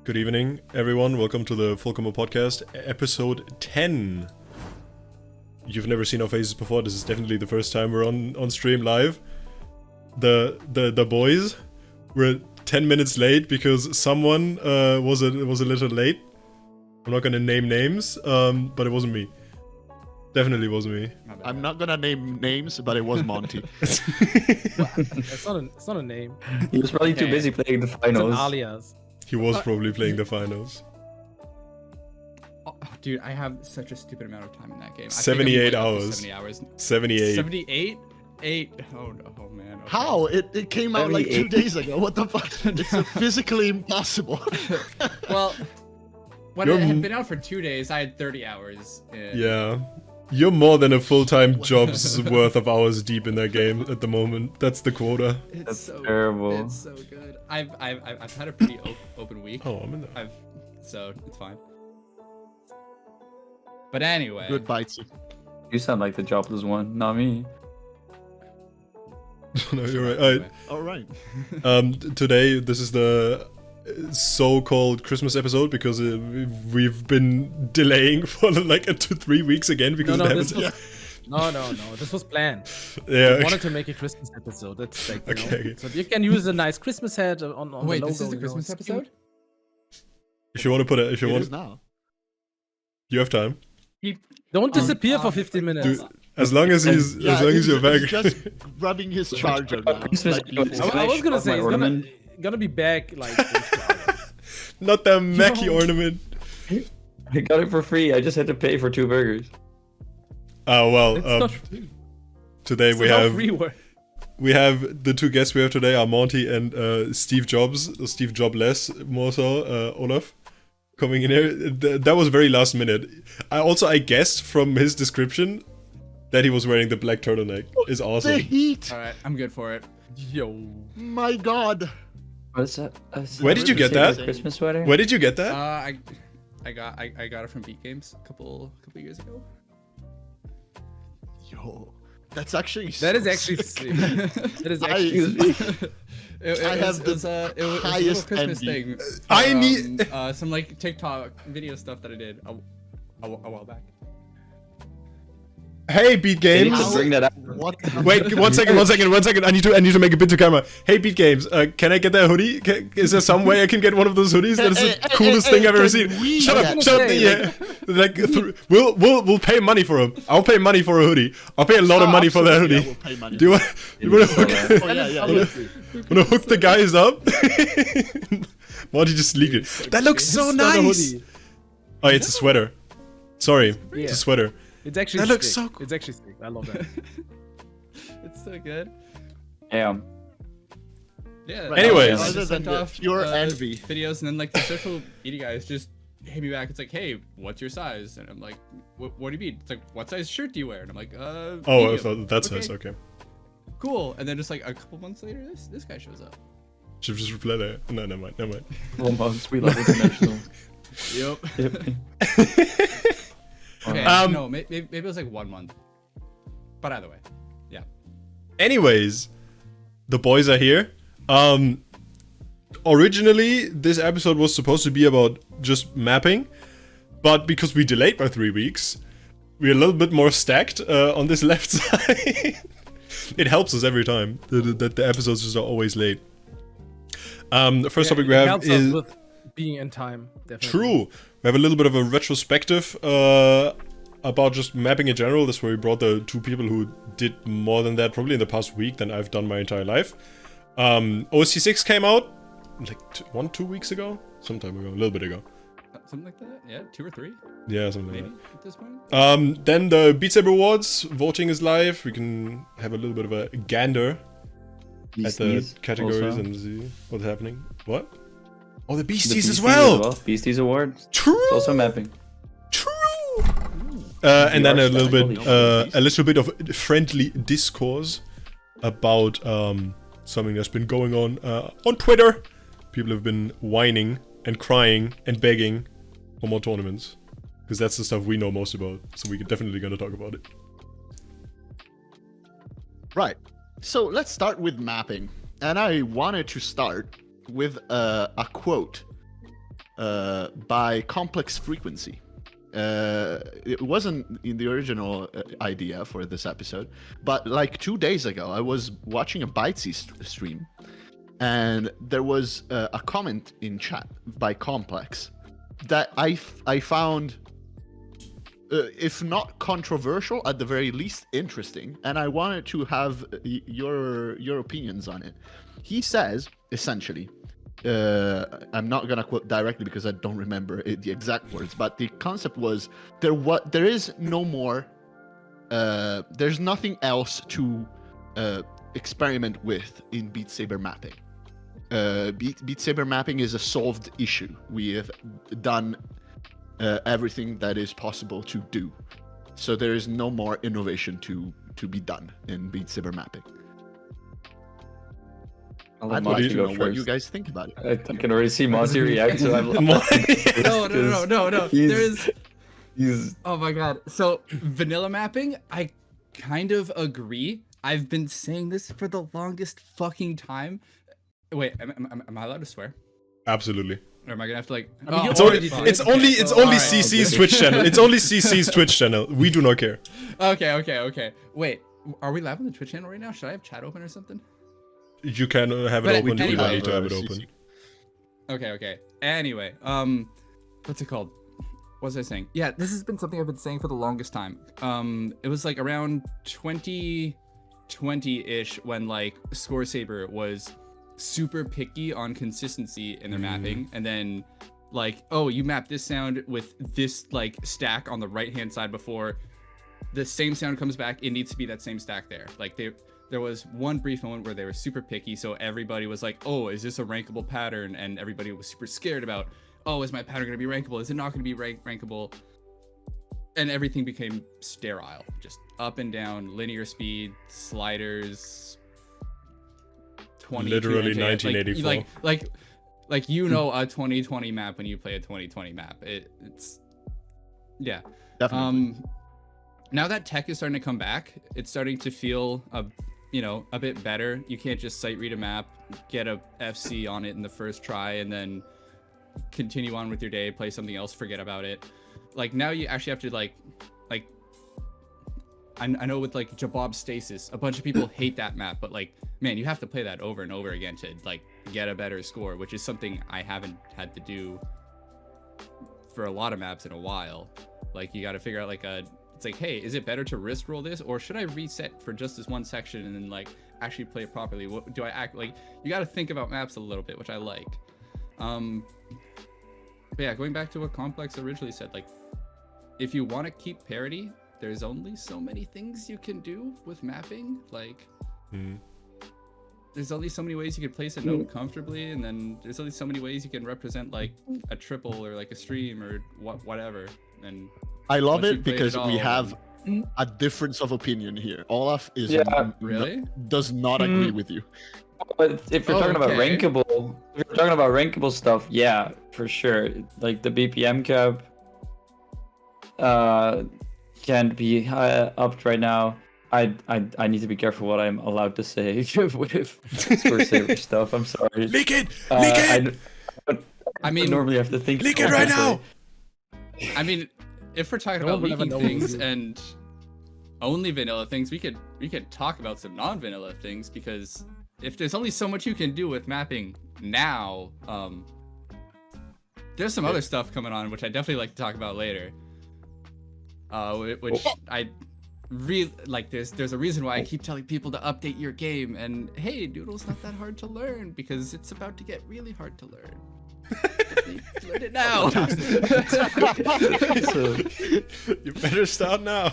Good evening, everyone. Welcome to the Full Combo Podcast, episode 10. You've never seen our faces before. This is definitely the first time we're on stream live. The boys were 10 minutes late because someone was a little late. I'm not gonna name names, but it wasn't me. Definitely wasn't me. I'm not gonna name names, but it was Mawntee. It's not a name. He was probably too busy playing the It's an finals. alias. He was probably playing the finals. Oh, dude, I have such a stupid amount of time in that game. I think 78 I'm, like, up to hours. 70 hours. 78. 78? 8? Oh, no. Oh, man. Okay. How? It came out like 2 days ago. What the fuck? It's physically impossible. Well, when You're it had been out for 2 days, I had 30 hours. Yeah. You're more than a full-time job's worth of hours deep in that game at the moment. That's the quota. It's That's so, terrible. It's so good. I've had a pretty open week. Oh, I'm in there. So it's fine. But anyway. Good bitesy. You sound like the jobless one, not me. No, you're right. All right. Today, this is the so-called Christmas episode because we've been delaying for like 2 to 3 weeks again because No, it this happens. was, no. This was planned. Yeah. We wanted to make a Christmas episode. That's like, you know, Okay. so you can use a nice Christmas hat on Wait, the logo. this is the you know, Christmas it's cute. episode? If you want to put it, if you It want, is now. you have time. Don't disappear for 15 minutes. Dude, as long as he's, Yeah, as long as you're he's back. just grabbing his charger now. Christmas like before. episode. I was gonna say My it's ornament. gonna be back like. Not the Mackie No. ornament. I got it for free. I just had to pay for 2 burgers. Oh well. It's not free. Today It's we not have free work. the 2 guests we have today are Mawntee and Steve Jobs, Steve Jobless more so, Olaf, coming in here. That was very last minute. I guessed from his description that he was wearing the black turtleneck. Is The awesome. heat. All right, I'm good for it. Yo. My God. What's that? Where did you get that? Christmas sweater? Where did you get that? I got it from Beat Games a couple years ago. Yo. That's actually. That is so actually sick. sick. That is actually sick. I have the it was a little highest Christmas envy. thing. I need- some like TikTok video stuff that I did a while back. Hey, Beat They need Games. to bring that up. What? Wait, one second. I need to make a bit to camera. Hey, Beat Games, can I get that hoodie? Is there some way I can get one of those hoodies? That is the coolest thing I've ever seen. Shut up! say, Yeah, we'll pay money for him. I'll pay money for a hoodie. I'll pay a lot of money for that hoodie. Yeah, we'll pay money. Do you want to hook, Oh, yeah. wanna hook the guys up? Why don't you just leak it? That looks so It's not a nice. hoodie. Oh, it's a sweater. Sorry, Yeah. it's a sweater. It's actually That sick. looks so cool. It's actually sick. I love that. It's so good. Damn. Yeah. Anyways. I Other just than sent the off pure envy. videos, and then like the social media guys just hit me back. It's like, hey, what's your size? And I'm like, what do you mean? It's like, what size shirt do you wear? And I'm like, Oh, medium. I thought that's Okay, nice. Okay. cool. And then just like a couple months later, this guy shows up. Should just reply that. No, never mind. 1 month. We love international. Yep. Yep. Okay. No, maybe it was like 1 month. But either way, yeah. Anyways, the boys are here. Originally, this episode was supposed to be about just mapping, but because we delayed by 3 weeks, we're a little bit more stacked on this left side. It helps us every time that the episodes just are always late. The first topic we It have helps us is with being in time. Definitely. true. We have a little bit of a retrospective about just mapping in general. That's where we brought the 2 people who did more than that probably in the past week than I've done my entire life. OC6 came out like 1-2 weeks ago, sometime ago, a little bit ago. Something like that. Yeah, 2 or 3, Yeah, something like maybe that. at this point. Then the Beat Saber Awards, voting is live. We can have a little bit of a gander at the categories also. and see what's happening. What? Oh, the The Beasties as Beasties well! Beasties Awards. True! It's also mapping. True! And then a are little bit of friendly discourse about something that's been going on Twitter. People have been whining and crying and begging for more tournaments. Because that's the stuff we know most about. So we're definitely gonna talk about it. Right. So let's start with mapping. And I wanted to start with a quote by complex frequency. It wasn't in the original idea for this episode, but like 2 days ago, I was watching a Beat Saber stream, and there was a comment in chat by Complex that I found, if not controversial, at the very least interesting, and I wanted to have your opinions on it. He says, essentially, I'm not gonna quote directly because I don't remember the exact words, but the concept was there is no more, there's nothing else to experiment with in Beat Saber mapping. Beat Saber mapping is a solved issue. We have done everything that is possible to do, so there is no more innovation to be done in Beat Saber mapping. I'd like to know what you guys think about it. I can already see Mawntee react, so I'm No. He's- There's. Oh my god. So vanilla mapping, I kind of agree. I've been saying this for the longest fucking time. Wait, am I allowed to swear? Absolutely. Or am I gonna have to like? I mean, Oh, It's already only, fine. it's only Alright. CC's Twitch channel. It's only CC's Twitch channel. We do not care. Okay. Wait, are we live on the Twitch channel right now? Should I have chat open or something? You can have it But open if you don't anyway- need to have it open. Okay. Anyway, what's it called? What was I saying? Yeah, this has been something I've been saying for the longest time. It was like around 2020-ish when like Score Saber was super picky on consistency in their mapping, and then like, oh, you map this sound with this like stack on the right hand side before the same sound comes back, it needs to be that same stack there. Like there was one brief moment where they were super picky, so everybody was like, oh, is this a rankable pattern? And everybody was super scared about, oh, is my pattern going to be rankable? Is it not going to be rankable? And everything became sterile, just up and down, linear speed, sliders, 20. Literally 1984. Like you know a 2020 map when you play a 2020 map. It's yeah. Definitely. Now that tech is starting to come back, it's starting to feel a bit better. You can't just sight read a map, get a FC on it in the first try, and then continue on with your day, play something else, forget about it. Like now you actually have to like I know with like Jabab Stasis, a bunch of people hate that map, but like, man, you have to play that over and over again to like get a better score, which is something I haven't had to do for a lot of maps in a while. Like you got to figure out like it's like, hey, is it better to risk roll this, or should I reset for just this one section and then like actually play it properly? What do I act like? You got to think about maps a little bit, which I like. But yeah, going back to what Complex originally said, like if you want to keep parity, there's only so many things you can do with mapping. Like there's only so many ways you can place a note comfortably, and then there's only so many ways you can represent like a triple or like a stream or whatever. And I love once it you've played because it we all, have a difference of opinion here. Olaf is Really? does not agree with you. But if you're talking about Okay. rankable stuff, yeah, for sure. Like the BPM cap can't be upped right now. I need to be careful what I'm allowed to say with Score Saber stuff. I'm sorry. Leak it! Leak it! I mean, normally have to think. Leak it right now! I mean, if we're talking No about one will ever leaking know what we things do. and only vanilla things, we could talk about some non-vanilla things, because if there's only so much you can do with mapping now, there's some other stuff coming on which I definitely like to talk about later. Which I really like. There's a reason why I keep telling people to update your game, and hey, Doodle's not that hard to learn because it's about to get really hard to learn. Learn it now. You better start now.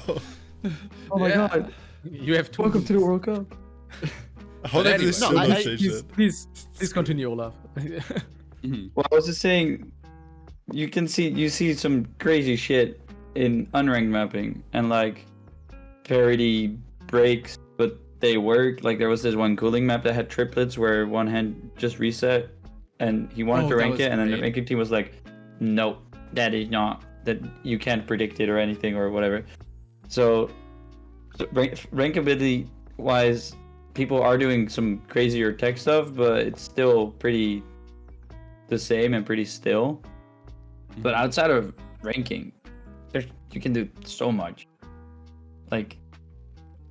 Oh my Yeah. god! You have to. Welcome to the World Cup. How did this No, still I- not I- change Please, that? please continue, Olaf. Well, I was just saying, you see some crazy shit in unranked mapping, and like parity breaks, but they work. Like there was this one cooling map that had triplets where one hand just reset, and he wanted Oh, to that rank was it, and then the great. ranking team was like, nope, that is not, that you can't predict it or anything or whatever. So rankability wise, people are doing some crazier tech stuff, but it's still pretty the same and pretty still. But outside of ranking, you can do so much. Like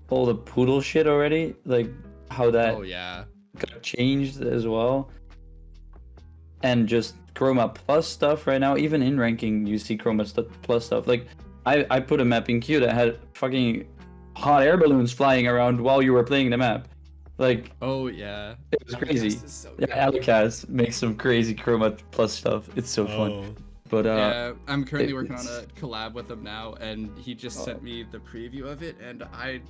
all the poodle shit already, like how that Oh yeah. got changed as well. And just Chroma Plus stuff right now, even in ranking, you see Chroma Plus stuff. Like I put a map in queue that had fucking hot air balloons flying around while you were playing the map. Like Oh yeah. it was crazy. Alicast is so Yeah, good. Alicast makes some crazy Chroma Plus stuff. It's so fun. Oh. But Yeah, I'm currently it- working on it's- a collab with him now, and he just sent me the preview of it, and I,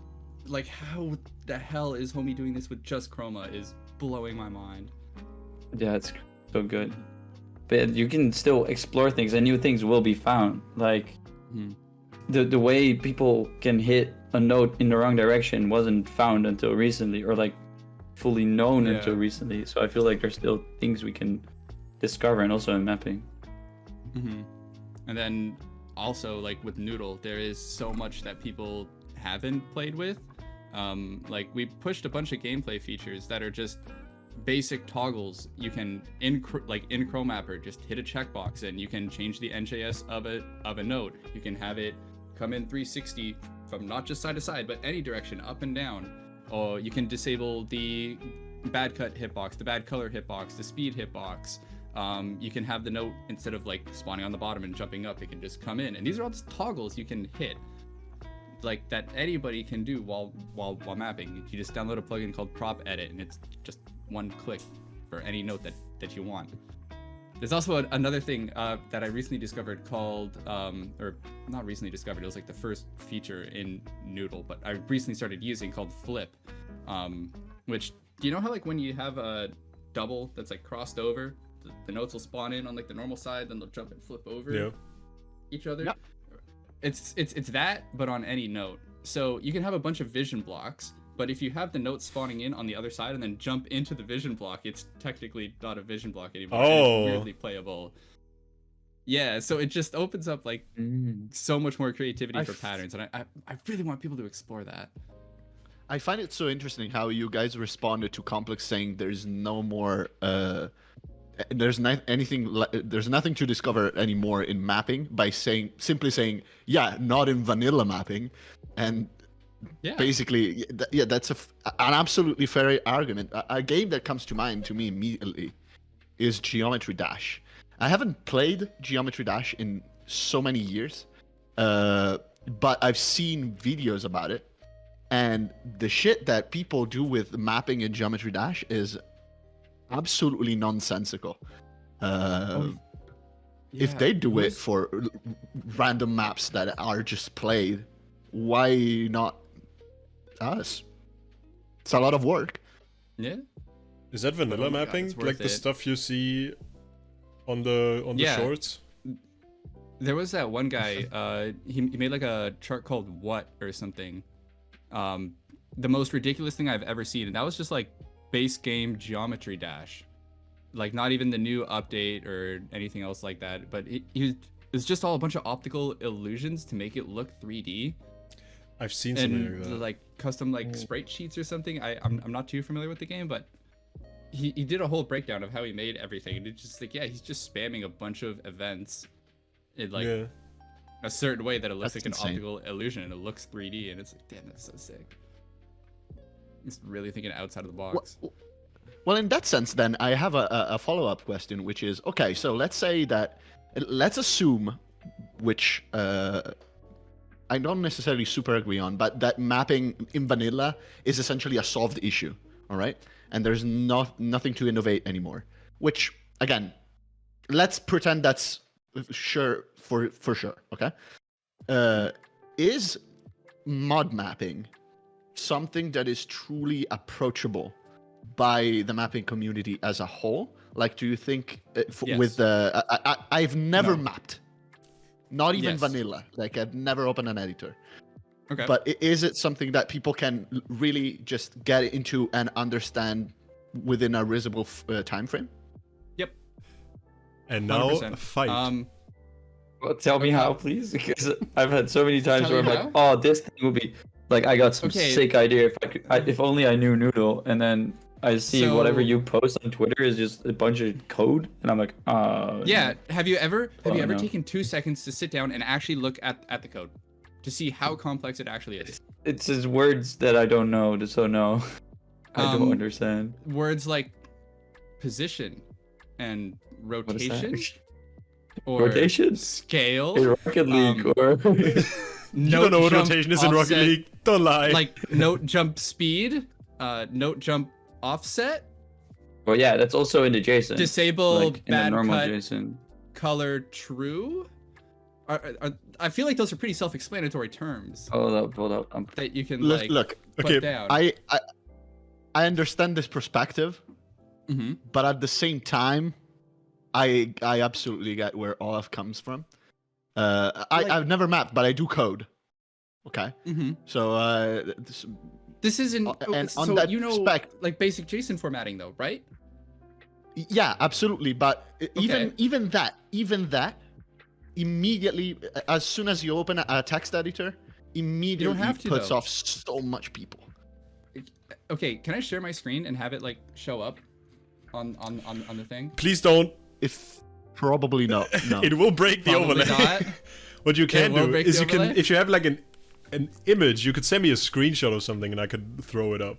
like, how the hell is homie doing this with just Chroma is blowing my mind. yeah, it's so good. But you can still explore things, and new things will be found. Like Mhm. the way people can hit a note in the wrong direction wasn't found until recently, or like fully known Yeah. until recently. So I feel like there's still things we can discover, and also in mapping. And then also, like, with Noodle, there is so much that people haven't played with. Like, we pushed a bunch of gameplay features that are just basic toggles. You can in Chromapper just hit a checkbox and you can change the NJS of a note. You can have it come in 360 from not just side to side but any direction, up and down. Or you can disable the bad cut hitbox, the bad color hitbox, the speed hitbox. You can have the note, instead of like spawning on the bottom and jumping up, it can just come in. And these are all just toggles you can hit, like, that anybody can do while mapping. You just download a plugin called Prop Edit, and it's just one click for any note that you want. There's also another thing that I recently discovered called, or not recently discovered, it was like the first feature in Noodle, but I recently started using, called Flip, which, do you know how, like, when you have a double that's like crossed over, the notes will spawn in on like the normal side, then they'll jump and flip over Yeah. each other? Yep. It's that, but on any note. So you can have a bunch of vision blocks, but if you have the note spawning in on the other side and then jump into the vision block, it's technically not a vision block anymore. and Oh. It's weirdly playable. Yeah, so it just opens up like so much more creativity for patterns, and I really want people to explore that. I find it so interesting how you guys responded to Complex saying there's no more there's nothing to discover anymore in mapping, by simply saying, yeah, not in vanilla mapping. And Yeah. basically, that's an absolutely fair argument. A game that comes to mind to me immediately is Geometry Dash. I haven't played Geometry Dash in so many years, but I've seen videos about it, and the shit that people do with mapping in Geometry Dash is absolutely nonsensical. If they do it for random maps that are just played, why not us? It's a lot of work. Yeah. Is that vanilla Oh my God, mapping? it's Like worth the it. stuff you see on the Yeah. shorts? There was that one guy, he made like a chart called What or something. The most ridiculous thing I've ever seen, and that was just like base game Geometry Dash. Like, not even the new update or anything else like that, but it was just all a bunch of optical illusions to make it look 3D. I've seen something And like that. like custom like sprite sheets or something. I'm not too familiar with the game, but he did a whole breakdown of how he made everything, and it's just like, yeah, he's just spamming a bunch of events in like Yeah. a certain way that it looks That's like insane. an optical illusion, and it looks 3D, and it's like, damn, that's so sick. He's really thinking outside of the box. Well, in that sense, then I have a follow-up question, which is, okay, so let's assume, which I don't necessarily super agree on, but that mapping in vanilla is essentially a solved issue, all right? And there's nothing to innovate anymore. Which, again, let's pretend that's sure for sure, okay? Is mod mapping something that is truly approachable by the mapping community as a whole? Like, do you think Yes. with the I've never No. mapped, not even Yes. vanilla. Like, I've never opened an editor. Okay. But is it something that people can really just get into and understand within a reasonable time frame? Yep. And now 100%. Um, fight. Well, tell me how, please, because I've had so many times Tell where I'm you like, oh, this thing would be like, I got some Okay. sick idea if I could, if only I knew Noodle, and then I see whatever you post on Twitter is just a bunch of code, and I'm like, Yeah. Have you ever no. taken 2 seconds to sit down and actually look at the code to see how complex it actually is? It's just words that I don't know, so no. I don't understand. Words like position and What is that? rotation or Rotation? scale. In Rocket League, or You don't know what rotation is in Rocket League. Don't lie. Like note jump speed, note jump offset, well, yeah, that's also in the JSON. disable like in the bad normal cut, JSON. color true. I feel like those are pretty self-explanatory terms Hold up. that you can Look, like look. put Okay, down. I understand this perspective, Mm-hmm. but at the same time, I absolutely get where Olaf comes from. I've never mapped, but I do code. Okay, Mm-hmm. so This isn't. and so on that you know, spec, like basic JSON formatting, though, right? yeah, absolutely. But Okay. even that, immediately as soon as you open a text editor, immediately have to, puts though. off so much people. Okay, can I share my screen and have it like show up on the thing? Please don't. If probably not. No. It will break the Probably overlay. not. What you can will do break is the you can, overlay? if you have like an image, you could send me a screenshot of something and I could throw it up.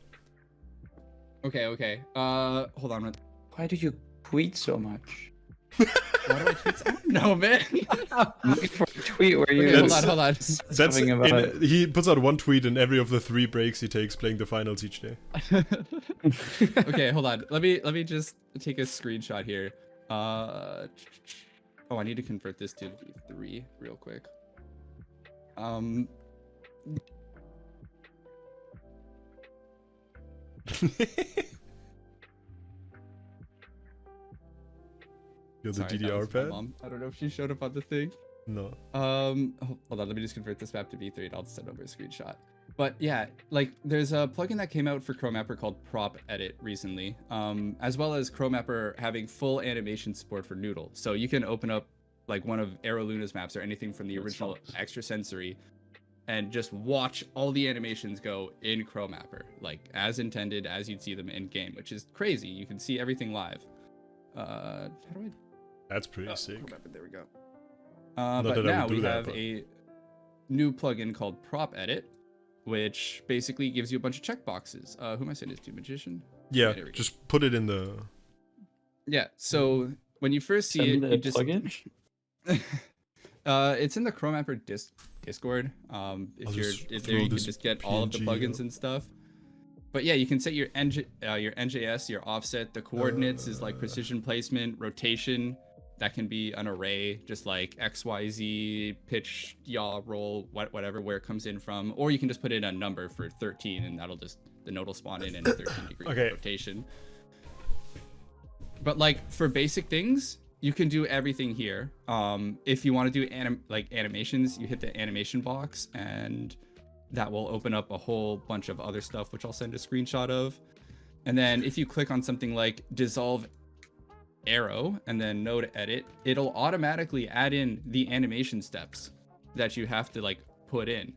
Okay. Hold on. Why do you tweet so much? Why do I tweet? I don't know, man. I'm looking for a tweet where you. Okay, hold That's- on. That's Something about he puts out one tweet in every of the 3 breaks he takes playing the finals each day. Okay, hold on. Let me just take a screenshot here. Oh, I need to convert this to V3 real quick. You're the Sorry, that DDR was my pad? mom. I don't know if she showed up on the thing. No. Hold on, let me just convert this map to V3 and I'll send over a screenshot. But yeah, like there's a plugin that came out for ChromeMapper called Prop Edit recently, as well as ChromeMapper having full animation support for Noodle. So you can open up like one of Arrow Luna's maps or anything from the original Extrasensory and just watch all the animations go in ChromeMapper, like as intended, as you'd see them in game, which is crazy. You can see everything live. How do I? That's pretty sick. ChromeMapper, there we go. Not But that I now would do we that, have but- a new plugin called Prop Edit, which basically gives you a bunch of checkboxes. Who am I saying this to? Magician? Yeah, there we go. just put it in the... Yeah. So when you first see Send me it, the you just plugin. it's in the ChromeMapper Discord. I'll If you're just if throw there, you can this just get all of the PNG plugins up. and stuff. But yeah, you can set your NJS, your offset, the coordinates is like precision placement, rotation. That can be an array, just like XYZ, pitch, yaw, roll, whatever, where it comes in from. Or you can just put in a number for 13 and that'll just, the node will spawn in a 13-degree Okay. rotation. But like for basic things, you can do everything here. If you want to do animations, you hit the animation box and that will open up a whole bunch of other stuff, which I'll send a screenshot of. And then if you click on something like dissolve arrow and then node edit, it'll automatically add in the animation steps that you have to like put in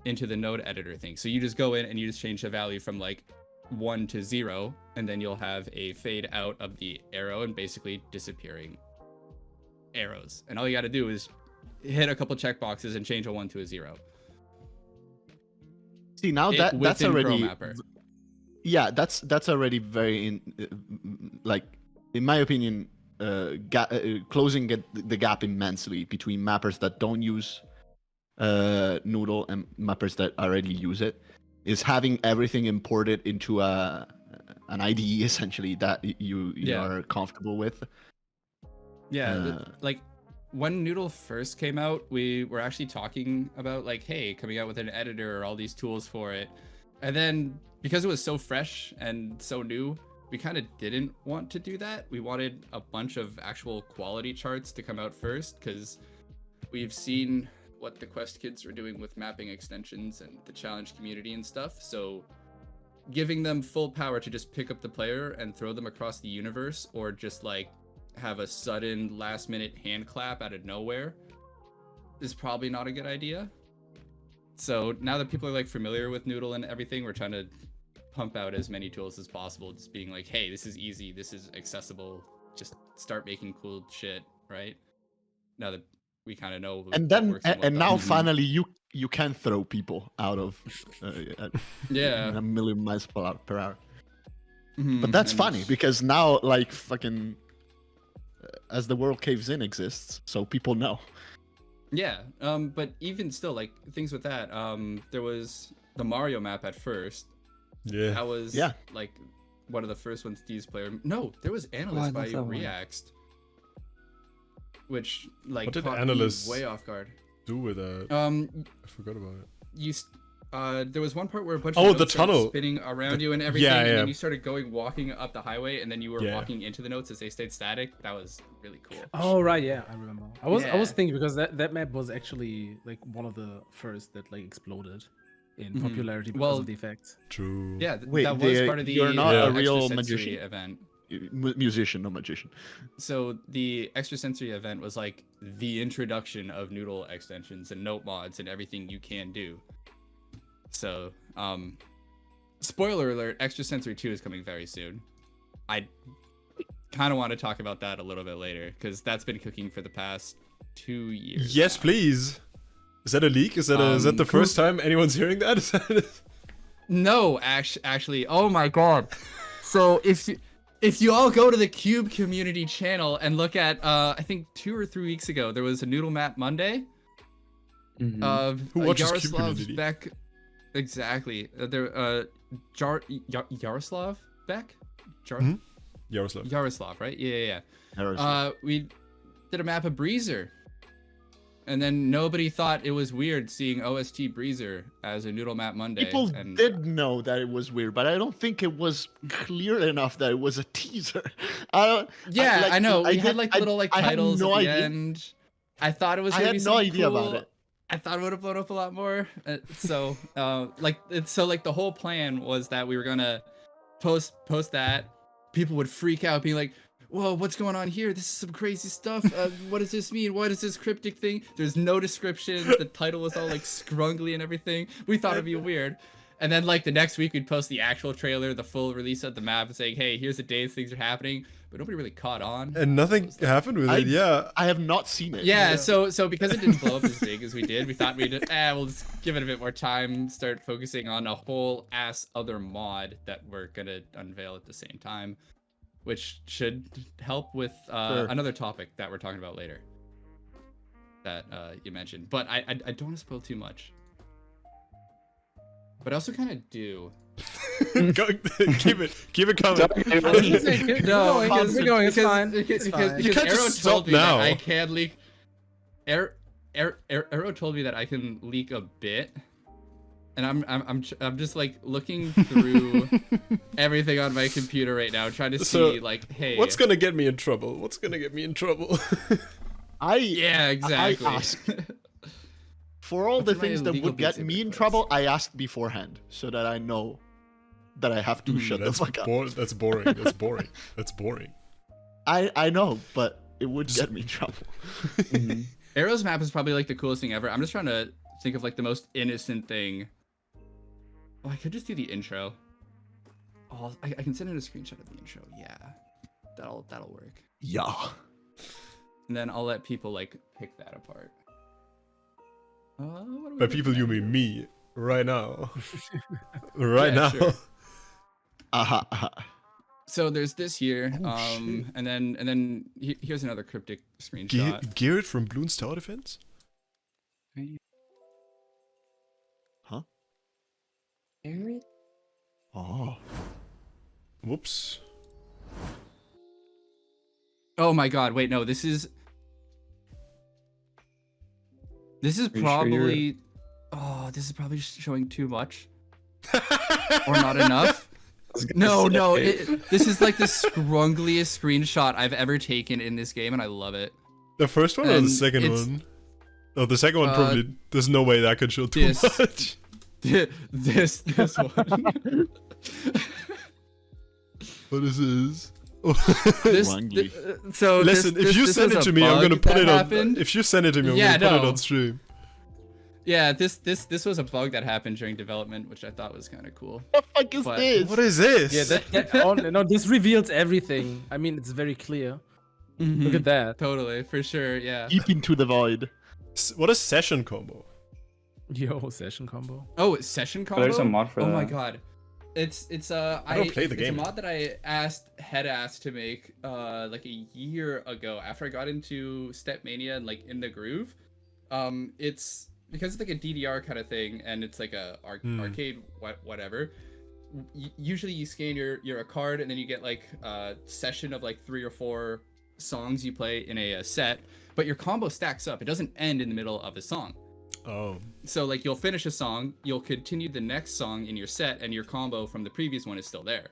into the node editor thing. So you just go in and you just change the value from like 1 to 0, and then you'll have a fade out of the arrow and basically disappearing arrows. And all you got to do is hit a couple checkboxes and change a 1 to a 0. See, now that's within already... ChromeMapper. Yeah, that's already very like, in my opinion, closing the gap immensely between mappers that don't use Noodle and mappers that already use it, is having everything imported into an IDE essentially that you Yeah. are comfortable with. Yeah, like when Noodle first came out, we were actually talking about like, hey, coming out with an editor or all these tools for it. And then because it was so fresh and so new, we kind of didn't want to do that. We wanted a bunch of actual quality charts to come out first, because we've seen what the Quest kids were doing with mapping extensions and the challenge community and stuff. So giving them full power to just pick up the player and throw them across the universe, or just like have a sudden last minute hand clap out of nowhere, is probably not a good idea. So now that people are like familiar with Noodle and everything, we're trying to pump out as many tools as possible, just being like, hey, this is easy, this is accessible, just start making cool shit, right? Now that we kind of know And what then works what and now doesn't. finally you can throw people out of Yeah. a million miles per hour. Mhm, But that's and- funny because now like fucking as the world caves in exists, so people know. Yeah, but even still, like things with that, there was the Mario map at first. Yeah. That was Yeah. like one of the first ones to use player. No, there was Analyze I by love that one. React, which like What did caught me Analyze- way off guard. Do with that. I forgot about it. There was one part where a bunch Oh, of the notes started tunnel. spinning around you and everything, yeah, and yeah. then you started walking up the highway, and then you were Yeah. walking into the notes as they stayed static. That was really cool. Oh right, yeah, I remember. I was Yeah. thinking because that map was actually like one of the first that like exploded in Mhm. popularity because Well, of the effects. True. Yeah, Wait, that was the- part of the you're not a real extrasensory magician? event. Musician, no magician. So the extrasensory event was like the introduction of Noodle extensions and note mods and everything you can do. So, spoiler alert, extrasensory 2 is coming very soon. I kind of want to talk about that a little bit later because that's been cooking for the past 2 years. Yes, now. please. Is that a leak? Is that the first time anyone's hearing that? Is that No, actually, oh my god. So if you all go to the Cube community channel and look at I think 2 or 3 weeks ago there was a Noodle Map Monday of Who watches Cube Yaroslav community? Beck. Exactly. Yaroslav Beck? Mhm. Yaroslav. Yaroslav, right? Yeah. Harrison. We did a map of Breezer. And then nobody thought it was weird seeing OST Breezer as a Noodle Map Monday. People and did know that it was weird, but I don't think it was clear enough that it was a teaser. I don't. Yeah, like, I know. We did- had like little like I had titles no at the idea. end. I thought it was I gonna had be no something idea cool. about it. I thought it would have blown up a lot more. So the whole plan was that we were gonna post that. People would freak out, being like, "Whoa, what's going on here? This is some crazy stuff. What does this mean? What is this cryptic thing?" There's no description. The title was all like scrungly and everything. We thought it'd be weird. And then like the next week we'd post the actual trailer, the full release of the map, and saying, "Hey, here's the days things are happening." But nobody really caught on. And nothing happened with it. Yeah. I have not seen it. Yeah, so because it didn't blow up as big as we did, we thought we'll just give it a bit more time, start focusing on a whole ass other mod that we're gonna unveil at the same time, which should help with Sure. another topic that we're talking about later that you mentioned. But I don't want to spoil too much. But I also kind of do. Go, keep it coming. No, We're going, it's fine. Because It's fine. You can't Arrow just told stop me now. that I can leak. Arrow told me that I can leak a bit, and I'm just like looking through everything on my computer right now, trying to see So, like, hey, What's gonna get me in trouble? What's gonna get me in trouble? yeah, exactly. I asked for all What's the in my things that illegal would Beat get Saber me in clips? trouble. I asked beforehand so that I know that I have to shut the That's fuck up. that's boring. That's boring. That's boring. I know, but it would get me in trouble. Arrow's map is probably like the coolest thing ever. I'm just trying to think of like the most innocent thing. Oh, I could just do the intro. Oh, I can send in a screenshot of the intro. Yeah, that'll work. Yeah. And then I'll let people like pick that apart. What are we By looking people at you here? mean me right now. Right Yeah, now. sure. Aha. aha. So there's this here, Oh, shit. and then here's another cryptic screenshot. Garrett from Bloons Tower Defense? Huh? Oh. Whoops. Oh my God! Wait, no, this is you sure probably. Oh, this is probably showing too much, or not enough. No, this is like the scrungliest screenshot I've ever taken in this game, and I love it. The first one or And the second it's- one? Oh, the second one probably. There's no way that could show too this- much. this one. What is this? This, Wangly. so Listen, this, if you this send is it to a me, I'm bug gonna put that it on. happened. If you send it to me, I'm Yeah, gonna put it no. on stream. Yeah, this was a bug that happened during development, which I thought was kind of cool. What the fuck is But- this? What is this? Yeah, no, this reveals everything. I mean, it's very clear. Look at that. Totally, for sure, yeah. Deep into the void. What is session combo? Yo, session combo. Oh, it's session combo. There's a mod for Oh that. my god, it's I don't play the game. It's a mod that I asked to make like a year ago after I got into Stepmania and like in the groove. It's because it's like a DDR kind of thing, and it's like a arcade whatever. Usually you scan your card, and then you get like a session of like 3 or 4 songs you play in a set, but your combo stacks up. It doesn't end in the middle of a song. Oh. So like you'll finish a song, you'll continue the next song in your set, and your combo from the previous one is still there.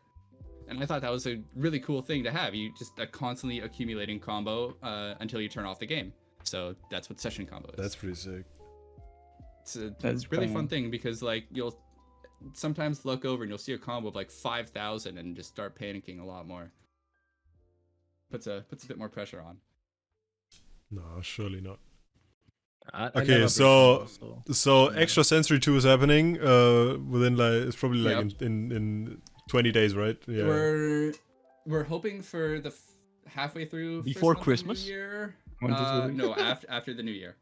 And I thought that was a really cool thing to have. You just constantly accumulating combo until you turn off the game. So that's what session combo is. That's pretty sick. It's a That's really fun. fun thing because like you'll sometimes look over and you'll see a combo of like 5,000 and just start panicking a lot more. Puts a bit more pressure on. No, surely not. I Okay, never so played so- Extra Sensory 2 is happening within like it's probably like Yep. in 20 days, right? Yeah. We're hoping for the halfway through first Before month of the Christmas? New year. When's this released? No, after the new year.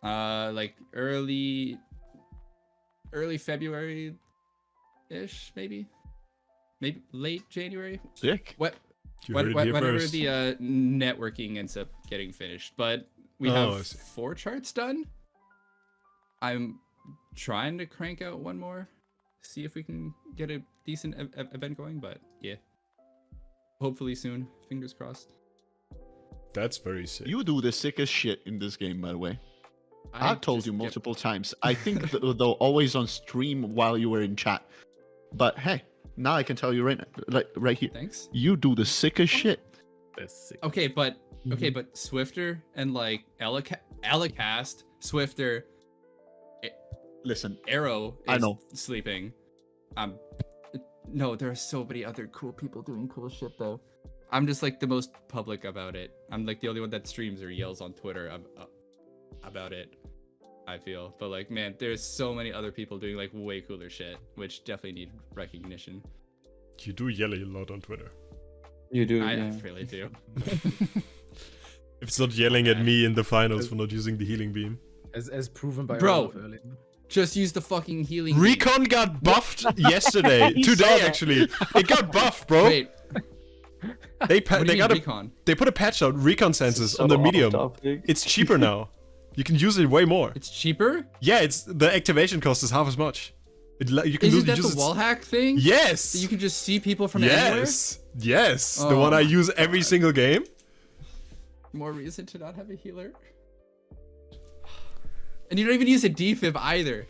Like early February ish, maybe late January. Sick. What? You heard it here Whenever first. the networking ends up getting finished, but we Oh, I have see. 4 charts done. I'm trying to crank out one more, see if we can get a decent event going. But yeah, hopefully soon. Fingers crossed. That's very sick. You do the sickest shit in this game, by the way. I I've told just you get- multiple times. I think though always on stream while you were in chat. But hey, now I can tell you right here. Thanks. You do the sickest shit. That's sick. Okay, but Swifter and like Elecast, Swifter, Listen, Arrow is I know. sleeping. No, there are so many other cool people doing cool shit though. I'm just like the most public about it. I'm like the only one that streams or yells on Twitter about it. I feel, but like, man, there's so many other people doing like way cooler shit, which definitely need recognition. You do yell a lot on Twitter. You do, I yeah. really do. If it's not yelling at me in the finals for not using the healing beam. As proven by Bro. Olaf earlier. Just use the fucking healing. beam. Recon got buffed yesterday. He saw Today that. actually. It got buffed, bro. Wait, They what do you they mean got recon? they put a patch out, recon sensors So on the off medium. topic. It's cheaper now. You can use it way more. It's cheaper. Yeah, it's the activation cost is half as much. You can Isn't that use the it- wall hack thing? Yes. So you can just see people from anywhere. Yes. Yes. The Oh one I my use every single game. More reason to not have a healer. And you don't even use a defib either.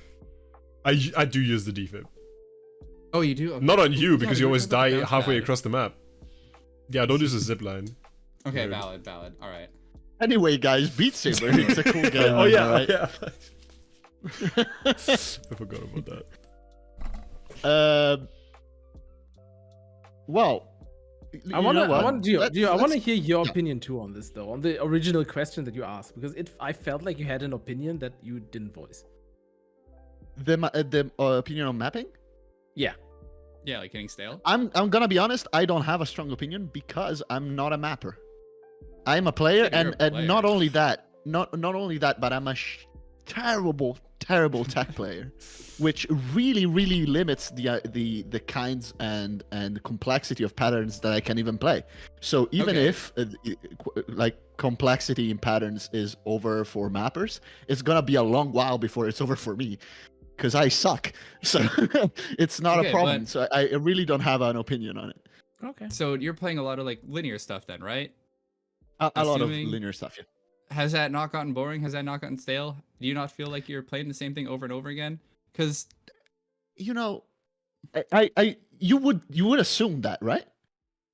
I do use the defib. Oh, you do? Okay. Not on you Yeah, because but you always talking about die bounce halfway pad. across the map. Yeah, don't use a zip line. Okay, Weird. valid. All right. anyway, guys, Beat Saber. It's a cool game. Oh yeah, right? yeah. I forgot about that. Well, I want to hear your yeah. opinion too on this though, on the original question that you asked, because I felt like you had an opinion that you didn't voice. The opinion on mapping. Yeah. Yeah, like getting stale. I'm gonna be honest. I don't have a strong opinion because I'm not a mapper. I'm a player, Yeah, you're a and player. not only that, but I'm a terrible tech player, which really limits the kinds and complexity of patterns that I can even play. So even Okay. if like complexity in patterns is over for mappers, it's gonna be a long while before it's over for me. Because I suck, so it's not Okay, a problem. but- So I really don't have an opinion on it. Okay. So you're playing a lot of like linear stuff then, right? A lot of Assuming- linear stuff, yeah. Has that not gotten boring? Has that not gotten stale? Do you not feel like you're playing the same thing over and over again? Because You know, you would assume that, right?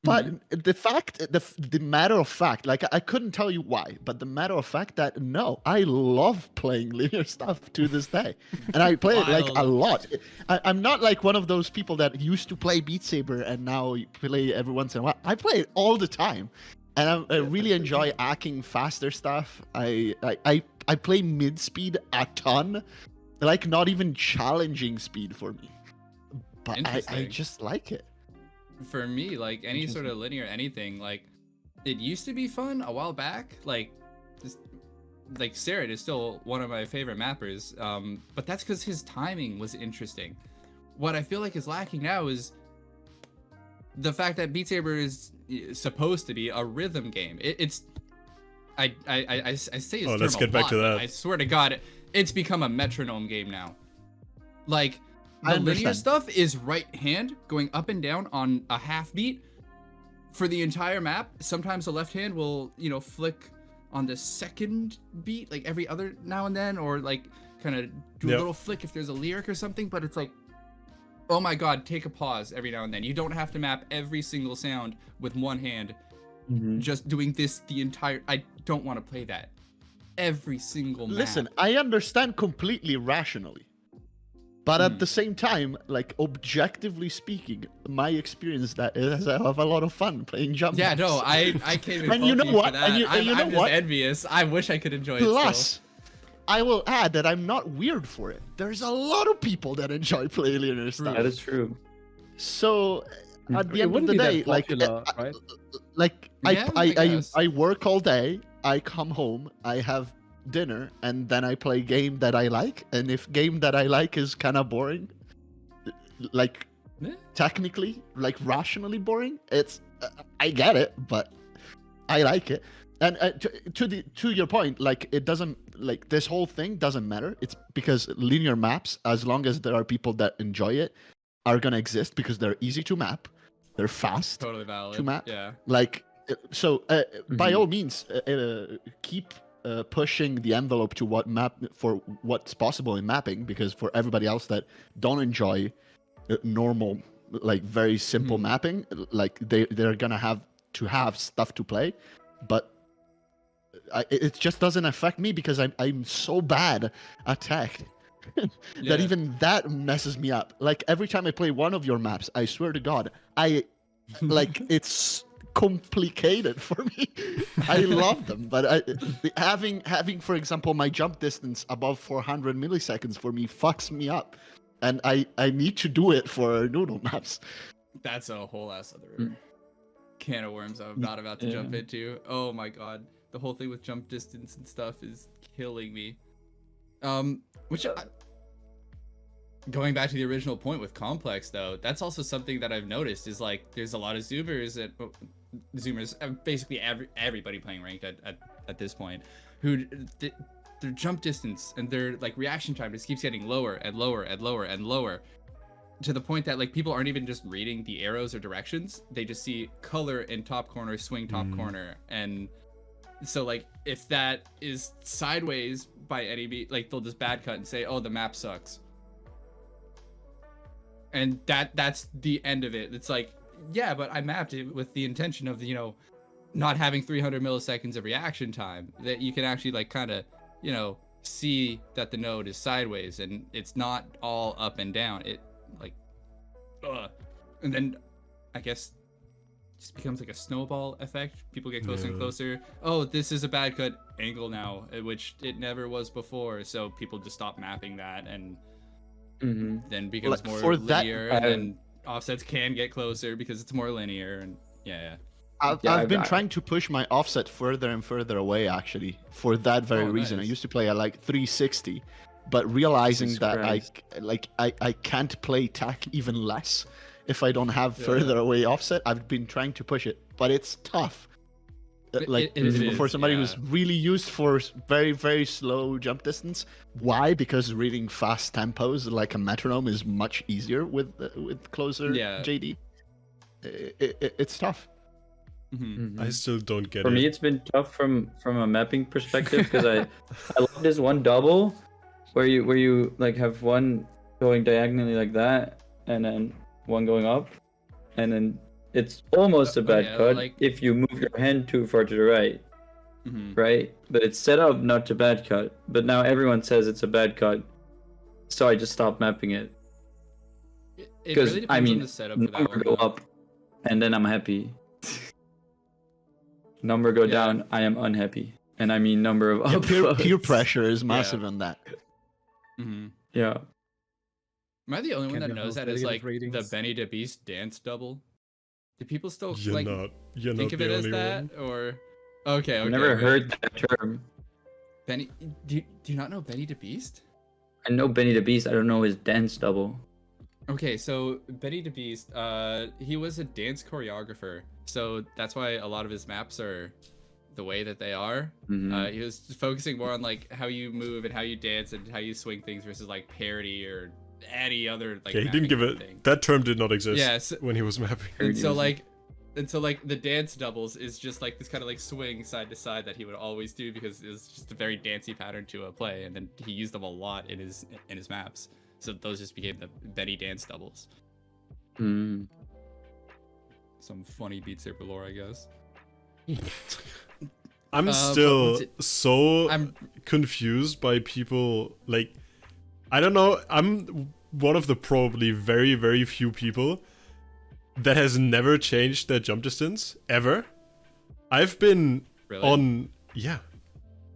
But the matter of fact, like I couldn't tell you why, but the matter of fact that no, I love playing linear stuff to this day, and I play it like a Wild. lot. I'm not like one of those people that used to play Beat Saber and now play every once in a while. I play it all the time and I really enjoy hacking faster stuff. I play mid speed a ton, like not even challenging speed for me, but I Interesting. just like it. For me, like any sort of linear anything, like it used to be fun a while back. Like Sarah is still one of my favorite mappers, but that's because his timing was interesting. What I feel like is lacking now is the fact that Beat Saber is supposed to be a rhythm game. I say it's let's get back to that. I swear to God, it's become a metronome game now. Like I the linear understand. stuff is right hand going up and down on a half beat for the entire map. Sometimes the left hand will, flick on the second beat, like every other now and then, or like kind of do a little flick if there's a lyric or something. But it's like, oh my God, take a pause every now and then. You don't have to map every single sound with one hand. Just doing this the entire. I don't want to play that every single map. Listen, I understand completely rationally, but at the same time, like objectively speaking, my experience that is I have a lot of fun playing jump. Yeah, maps. no, I came in And you know fault you what? for that. And you know I'm just what? envious. I wish I could enjoy it Plus, still. I will add that I'm not weird for it. There's a lot of people that enjoy playing linear stuff. That is true. So at the It end of wouldn't the be that day, popular, right? Yeah, I guess. I work all day. I come home. I have dinner, and then I play game that I like. And if game that I like is kind of boring, like Eh. technically, like rationally boring, it's I get it, but I like it. And to your point, like it doesn't like this whole thing doesn't matter. It's because linear maps, as long as there are people that enjoy it, are gonna exist because they're easy to map, they're fast Totally valid. to map. Yeah. Like so, by all means, keep pushing the envelope to what's possible in mapping, because for everybody else that don't enjoy normal, like very simple mapping, like they're gonna have to have stuff to play, but it just doesn't affect me because I'm so bad at tech that Yeah. even that messes me up. Like every time I play one of your maps, I swear to God, like it's complicated for me. I love them, but having for example my jump distance above 400 milliseconds for me fucks me up, and I need to do it for noodle maps. That's a whole ass other can of worms I'm not about to jump into. Oh my God. The whole thing with jump distance and stuff is killing me. Going back to the original point with complex though, that's also something that I've noticed is like there's a lot of zoomers, basically everybody playing ranked at this point, who their jump distance and their like reaction time just keeps getting lower and lower and lower and lower, to the point that like people aren't even just reading the arrows or directions, they just see color in top corner, swing top corner, and so like if that is sideways by any beat, like they'll just bad cut and say, oh, the map sucks, and that's the end of it. It's like, yeah, but I mapped it with the intention of not having 300 milliseconds of reaction time, that you can actually like kind of see that the node is sideways and it's not all up and down. It like and then I guess just becomes like a snowball effect. People get closer and closer. Oh, this is a bad cut angle now, which it never was before, so people just stop mapping that, and then becomes Like, more for that, linear, and then offsets can get closer because it's more linear, and I've been trying to push my offset further and further away, actually, for that very reason. Nice. I used to play at like 360, but realizing Jesus that Christ. I can't play tech even less if I don't have further away offset. I've been trying to push it, but it's tough. Like it is, for somebody who's really used for very, very slow jump distance. Why? Because reading fast tempos like a metronome is much easier with closer JD. It's tough. I still don't get For it. me, it's been tough from a mapping perspective because I love this one double where you like have one going diagonally like that and then one going up, and then it's almost a bad cut like... if you move your hand too far to the right, right? But it's set up not to bad cut. But now everyone says it's a bad cut, so I just stopped mapping it. Because really I mean, on the setup for that number one, go up, and then I'm happy. Number go Yeah. down, I am unhappy. And I mean number of Yeah, peer upvotes. pressure is massive on that. Mm-hmm. Yeah. Am I the only one Can't that have knows those that is like negative the ratings. Benny the Beast dance double? Do people still You're like not. You're think not of the it as only that, one. or okay? I've never right. heard that term. Benny. Do you not know Benny the Beast? I know Benny the Beast. I don't know his dance double. Okay, so Benny the Beast, he was a dance choreographer, so that's why a lot of his maps are the way that they are. Mhm. He was focusing more on like how you move and how you dance and how you swing things versus like parody or any other like. Yeah, he didn't give mapping it. thing. That term did not exist Yes. when he was mapping. And so Parody like the dance doubles is just like this kind of like swing side to side that he would always do because it's just a very dancey pattern to play, and then he used them a lot in his maps. So those just became the Benny dance doubles. Mm. Some funny Beat Saber lore, I guess. I'm but still what's it- so I'm confused by people. Like, I don't know. I'm one of the probably very, very few people that has never changed their jump distance ever. I've been really on, yeah.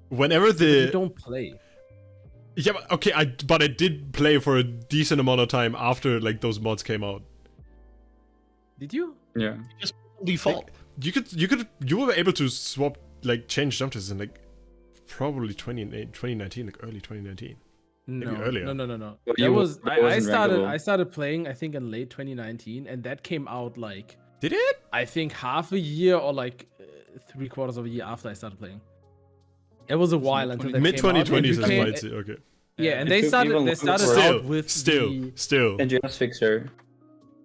Whenever You the don't play. yeah, but- okay, but I did play for a decent amount of time after like those mods came out. Did you? Yeah. Default. You were able to swap, like, change jump distance in like probably 2019, like early 2019. No, earlier. no. Well, That you- was it I wasn't started. rankable. I started playing. I think in late 2019, and that came out like Did it? I think half a year or like 3/4 of a year after I started playing. It was a while until that Mid came out, and 2020s you is came- might say, okay. Yeah, and It they took started. even They longer started for- out with Still. NGS Fixer.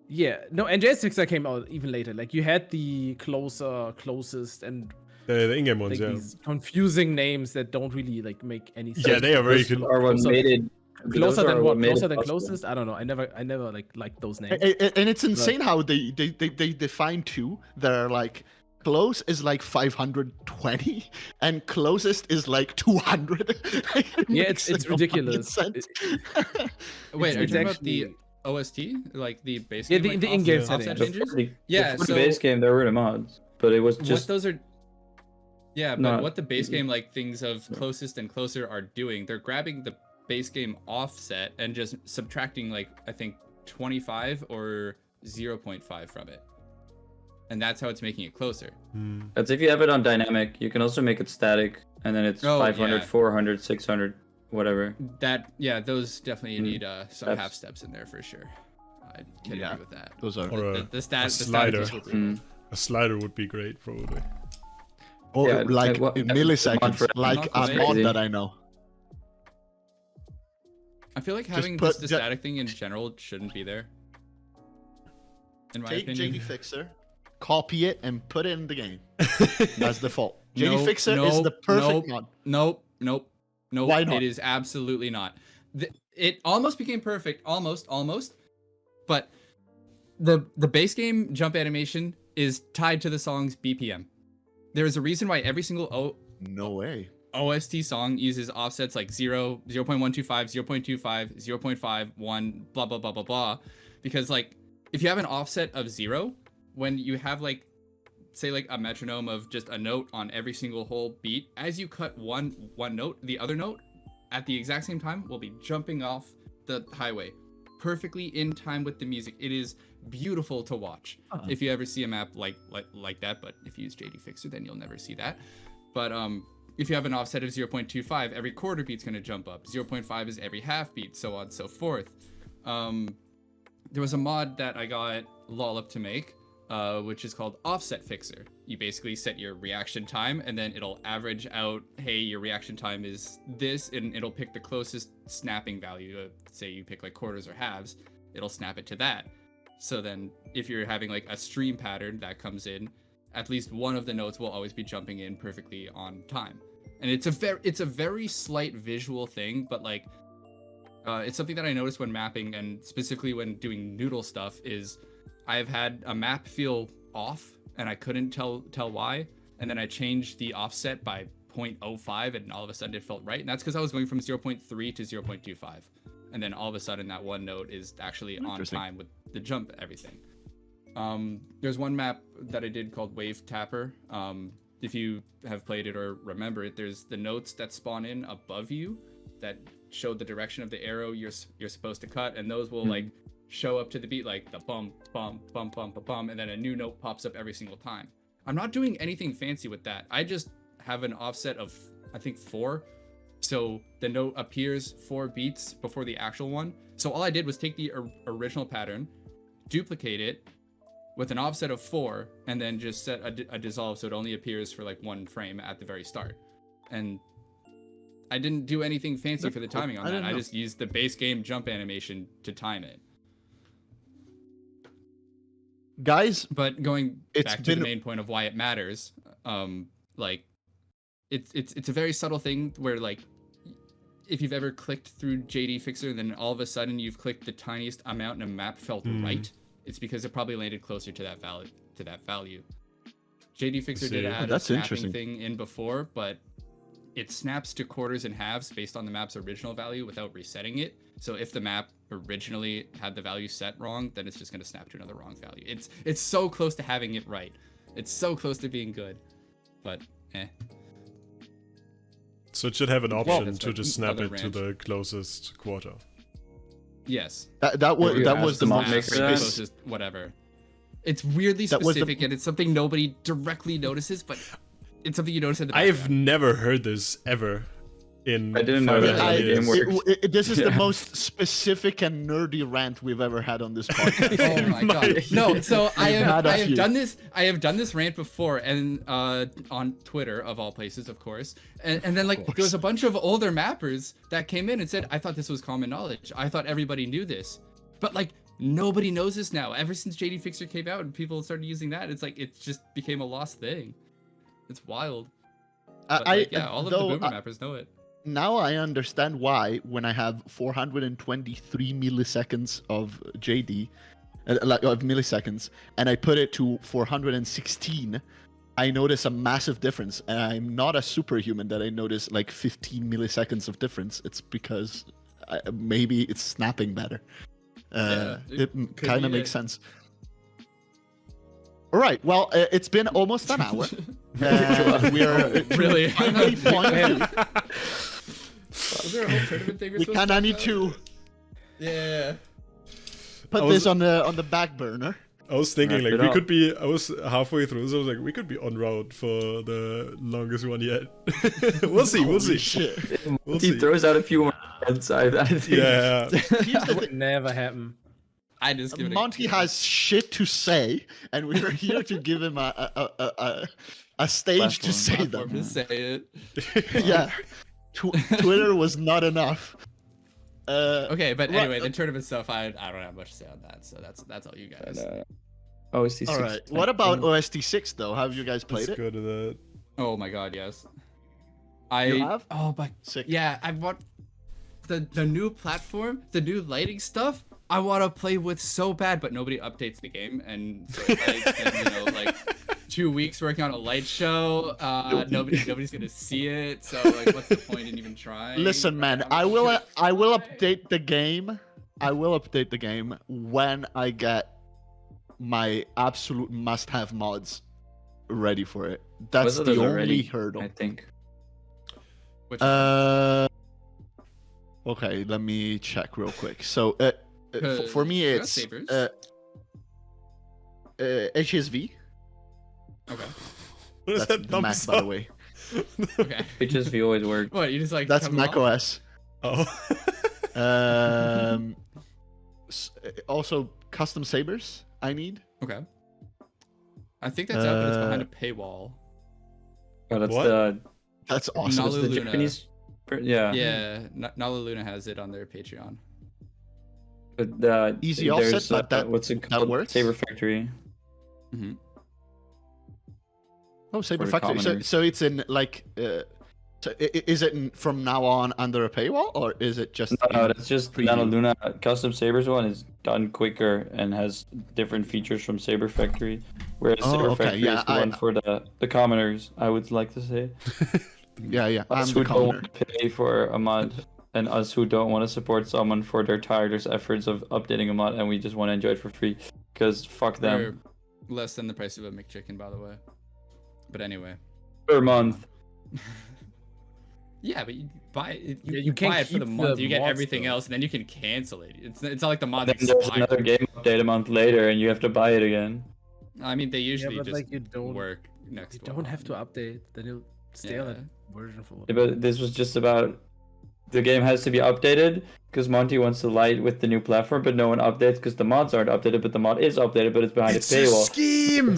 Yeah, no, and JS6 came out even later. Like you had the closest, and The in-game like ones, yeah. these confusing names that don't really like make any sense. Yeah, they are very Those good. are what Closer- made it. Closer those than are what? made it Closer than possible. closest? I don't know. I never like liked those names. And it's insane how they define two that are like close is like 520 and closest is like 200. Yeah, it's ridiculous. Wait, It's are you talking about the actually- OST, like the base Yeah, game, the- like, the in-game offset settings. changes? Yeah, Before so the base game, there were the mods, but it was what just those are. Yeah, but not- what the base game like things of closest and closer are doing, they're grabbing the base game offset and just subtracting like I think 25 or 0.5 from it, and that's how it's making it closer. That's if you have it on dynamic. You can also make it static, and then it's Oh, 500, yeah. 400, 600, whatever. That those definitely need some That's- half steps in there for sure. I can Yeah. agree with that. Those are Or The stat, a the slider. static is Mm. A slider would be great, probably. or Yeah, like what- in that's the mod milliseconds, for- like not a crazy. mod that I know. I feel like Just having put- just the ju- static thing in general shouldn't be there. In my Take opinion. JD Fixer, copy it, and put it in the game. That's default. JD No, Fixer is no, the perfect no. mod. Nope. Why not? It is absolutely not. It almost became perfect, almost. But the base game jump animation is tied to the song's BPM. There is a reason why every single No way. OST song uses offsets like 0, 0.125, 0.25, 0.5, 1, blah, blah, blah, blah, blah. Because, like, if you have an offset of 0, when you have, like, say, like, a metronome of just a note on every single whole beat, as you cut one note, the other note, at the exact same time, will be jumping off the highway. Perfectly in time with the music. It is beautiful to watch. If you ever see a map like that, but if you use JD Fixer, then you'll never see that. But, if you have an offset of 0.25, every quarter beat's going to jump up. 0.5 is every half beat, so on and so forth. There was a mod that I got Olaf to make, which is called Offset Fixer. You basically set your reaction time, and then it'll average out, hey, your reaction time is this, and it'll pick the closest snapping value. Say you pick like quarters or halves, it'll snap it to that. So then if you're having like a stream pattern that comes in, at least one of the notes will always be jumping in perfectly on time. And it's a very slight visual thing, but like it's something that I noticed when mapping, and specifically when doing noodle stuff, is I've had a map feel off and I couldn't tell why, and then I changed the offset by 0.05 and all of a sudden it felt right, and that's because I was going from 0.3 to 0.25, and then all of a sudden that one note is actually on time with the jump everything. There's one map that I did called Wave Tapper. if you have played it or remember it, there's the notes that spawn in above you that show the direction of the arrow you're supposed to cut, and those will like show up to the beat like the bum bum bum bum bum bum, and then a new note pops up every single time. I'm not doing anything fancy with that. I just have an offset of I think 4, so the note appears 4 beats before the actual one. So all I did was take the original pattern, duplicate it with an offset of 4, and then just set a dissolve so it only appears for like 1 frame at the very start. And I didn't do anything fancy for the timing on that. I just used the base game jump animation to time it. Guys, But going back to the main point of why it matters, like it's a very subtle thing where like if you've ever clicked through JD Fixer and then all of a sudden you've clicked the tiniest amount and a map felt right, it's because it probably landed closer to that value. JD Fixer did add a snapping thing in before, but it snaps to quarters and halves based on the map's original value without resetting it. So if the map originally had the value set wrong, then it's just going to snap to another wrong value. It's so close to having it right. It's so close to being good, but So it should have an option to just snap it to the closest quarter. Yes. That was the most closest whatever. It's weirdly specific and it's something nobody directly notices, but it's something you notice in the background. I've never heard this ever. I didn't know that how the game works. This is the most specific and nerdy rant we've ever had on this podcast. Oh my god! No, so I have done this. I have done this rant before, and on Twitter of all places, of course. And then like there was a bunch of older mappers that came in and said, "I thought this was common knowledge. I thought everybody knew this, but like nobody knows this now. Ever since JD Fixer came out and people started using that, it's like it just became a lost thing. It's wild." But, all of the boomer mappers know it. Now I understand why when I have 423 milliseconds of JD, of milliseconds, and I put it to 416, I notice a massive difference. And I'm not a superhuman that I notice like 15 milliseconds of difference. It's because maybe it's snapping better. It kind of makes sense. All right. Well, it's been almost an hour. We are really finally pointing. Was there a whole tournament thing? We kind of need to put this on the back burner. I was thinking like we could be. I was halfway through, so I was like, we could be en route for the longest one yet. We'll see. We'll see. Shit. He throws out a few more heads. I think. Yeah. That would never happen. I just give it Mawntee has shit to say, and we're here to give him a stage to say them. To say it. Yeah. Twitter was not enough. Okay, but anyway, the tournament stuff, I don't have much to say on that, so that's all you guys. OST6. All right. What about OST6 though? Have you guys played it? Let's go to that. Oh my god, yes. You have? Oh my. Sick. Yeah, I want the new platform, the new lighting stuff. I want to play with so bad, but nobody updates the game, and so it's been, like 2 weeks working on a light show. Nobody's gonna see it, so like, what's the point in even trying? Listen, man, I will update the game. I will update the game when I get my absolute must-have mods ready for it. That's the only hurdle. I think. Which Okay, let me check real quick. So, for me, it's HSV. Okay. What is That's that the Mac, by the way. Okay. HSV always works. What, you just like That's come Mac off? OS. Oh. Also, custom sabers I need. Okay. I think that's out, but it's behind a paywall. Oh, that's What? That's awesome. Nalu the Luna. Japanese. Yeah. Yeah, Nala Luna has it on their Patreon. But Easy there's, offset, but that what's it called? works? Saber Factory. Mm-hmm. Oh, Saber For Factory. commoners. So it's in like. So is it from now on under a paywall, or is it just? No, that's just preview? Nano Luna. Custom Sabers one is done quicker and has different features from Saber Factory. Whereas Saber Factory is the one for the commoners, I would like to say. Yeah. Us who don't want to pay for a mod, and us who don't want to support someone for their tireless efforts of updating a mod, and we just want to enjoy it for free. Because fuck them. Or less than the price of a McChicken, by the way. But anyway. per month. Yeah, but you buy it. Yeah, You you can't buy it for the keep month. the You get mods, everything though. else, and then you can cancel it. It's not like the mod Then there's expires. another game update a month later, and you have to buy it again. I mean, they usually but, just like, you don't- work next. You don't have to update. Then you'll stay on Yeah. that version for. Yeah, but this was just about the game has to be updated because Mawntee wants to light with the new platform, but no one updates because the mods aren't updated. But the mod is updated, but it's behind It's a a paywall. scheme.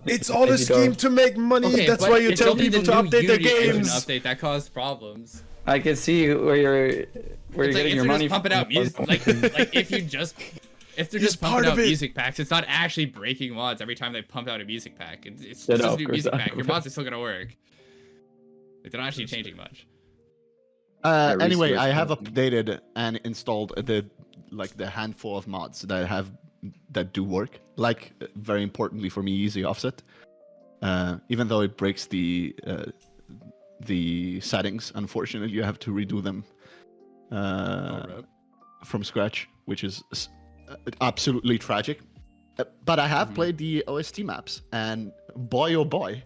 It's all a $50. scheme to make money. Okay, That's but why you it's tell only people the to new update their Unity engine games. Update that caused problems. I can see where you're It's like getting if your they're money just pumping out music, like if they're It's just part pumping of out it. music packs, it's not actually breaking mods every time they pump out a music pack. It's Yeah, just no, a of new course music not. pack. Your mods are still gonna work. Like, they're not actually changing much. Anyway, I resource have management. updated and installed the handful of mods that do work. Like very importantly for me, easy offset. Even though it breaks the settings, unfortunately, you have to redo them Alright. from scratch, which is absolutely tragic. But I have Mhm. played the OST maps, and boy oh boy,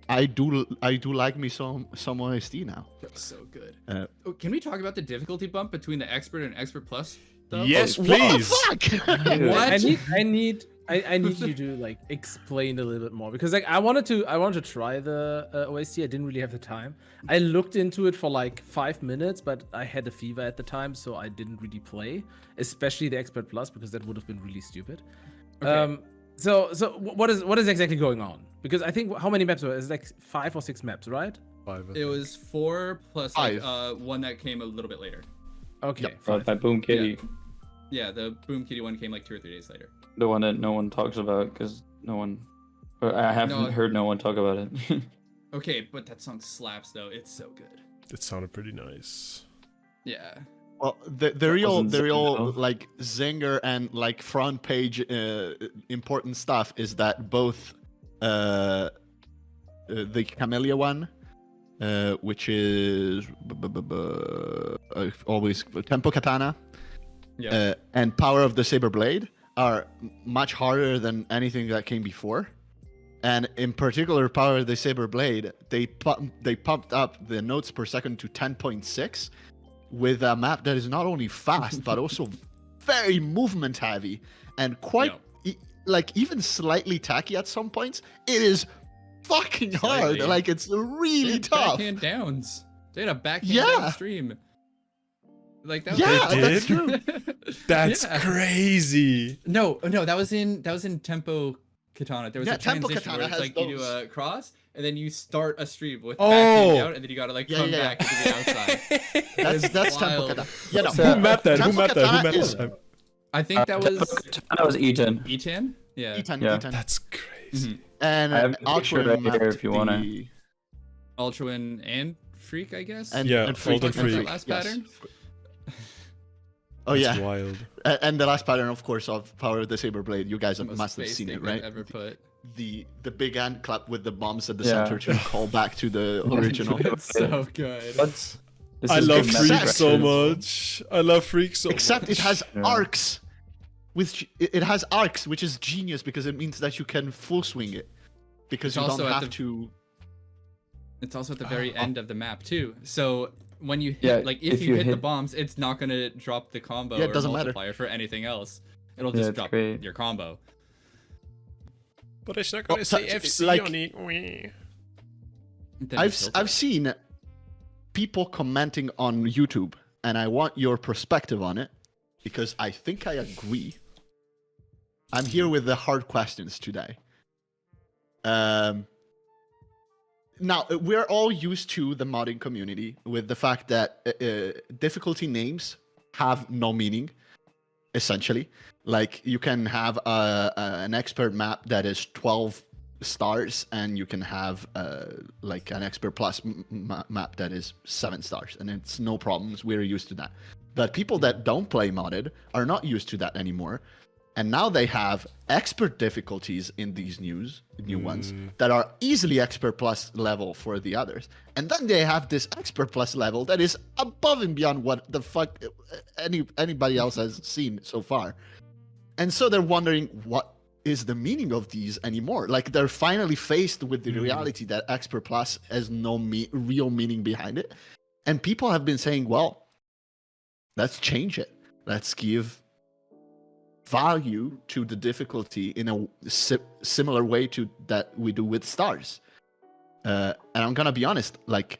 I do like me some OST now. That's so good. Uh, Can we talk about the difficulty bump between the expert and expert plus? Stuff? Yes, What the please. fuck? What? I need you to like explain a little bit more because like I wanted to try the OST. I didn't really have the time. I looked into it for like 5 minutes, but I had a fever at the time, so I didn't really play, especially the Expert Plus because that would have been really stupid. Okay. So what is exactly going on? Because I think how many maps were? It's like 5 or 6 maps, right? It was 4 plus like, 5. one that came a little bit later. Okay, Yep. five. by Boom Kitty, Yeah, the Boom Kitty one came like 2 or 3 days later. the one that no one talks about because no one, or I haven't No. heard no one talk about it. Okay, but that song slaps though. It's so good. It sounded pretty nice. Yeah. Well, the real wasn't Zinger. like zinger and like front page important stuff is that both the Camellia one, which is always Tempo Katana, Yeah. and Power of the Saber Blade are much harder than anything that came before. And in particular, Power of the Saber Blade, they pumped up the notes per second to 10.6 with a map that is not only fast but also very movement heavy and quite like even slightly tacky at some points. It is fucking hard. Slightly. Like it's really tough. Backhand downs. They had a backhand Yeah. downstream. Like that. Yeah, They that's did? true. That's Yeah. crazy. No, that was in Tempo Katana. There was Yeah, a Tempo transition Katana where it's has like you do those. a cross and then you start a stream with Oh. backhand down and then you gotta like Yeah, come yeah. back into the outside. That's Tempo wild. Katana. Yeah, no. Who mapped that? Who Tempo mapped that? Who Katana mapped is- that? I think that was That was Eaton. E10. Yeah. E10, Yeah. E10. That's crazy. Mhm. And I have a picture Ultra right here mapped if you wanna. the- Ultrawin and Freak, I guess. Yeah, Freak, Ultra and Freak. Last yes. pattern. Oh That's yeah, wild. and the last pattern, of course, of Power of the Saber Blade. You guys Most must have space seen it, thing they've right? Ever put. The big hand clap with the bombs at the Yeah. center to call back to the original. It's so good. This I is love good Freak map so direction. much. I love Freak so Except much. it has Yeah. arcs, which it has arcs, which is genius because it means that you can full swing it because It's you also don't at have the- to. It's also at the very end of the map too. So when you hit, Yeah, like if if you you hit the hit- bombs, it's not gonna drop the combo Yeah, it or doesn't matter. multiplier for anything else. It'll Yeah, just it's drop great. your combo. But it's not Well, gonna say so- FC like- on it. Wee. Then I've just tilt I've it. seen people commenting on YouTube, and I want your perspective on it because I think I agree. I'm here with the hard questions today. Now we're all used to the modding community with the fact that difficulty names have no meaning, essentially. Like you can have an expert map that is 12 stars, and you can have like an expert plus map that is 7 stars, and it's no problems. We're used to that. But people that don't play modded are not used to that anymore. And now they have expert difficulties in these new ones that are easily expert plus level for the others. And then they have this expert plus level that is above and beyond what the fuck anybody else has seen so far. And so they're wondering, what is the meaning of these anymore. Like they're finally faced with the reality that Expert Plus has no real meaning behind it. And people have been saying, well, let's change it. Let's give value to the difficulty in a similar way to that we do with stars. And I'm gonna be honest, like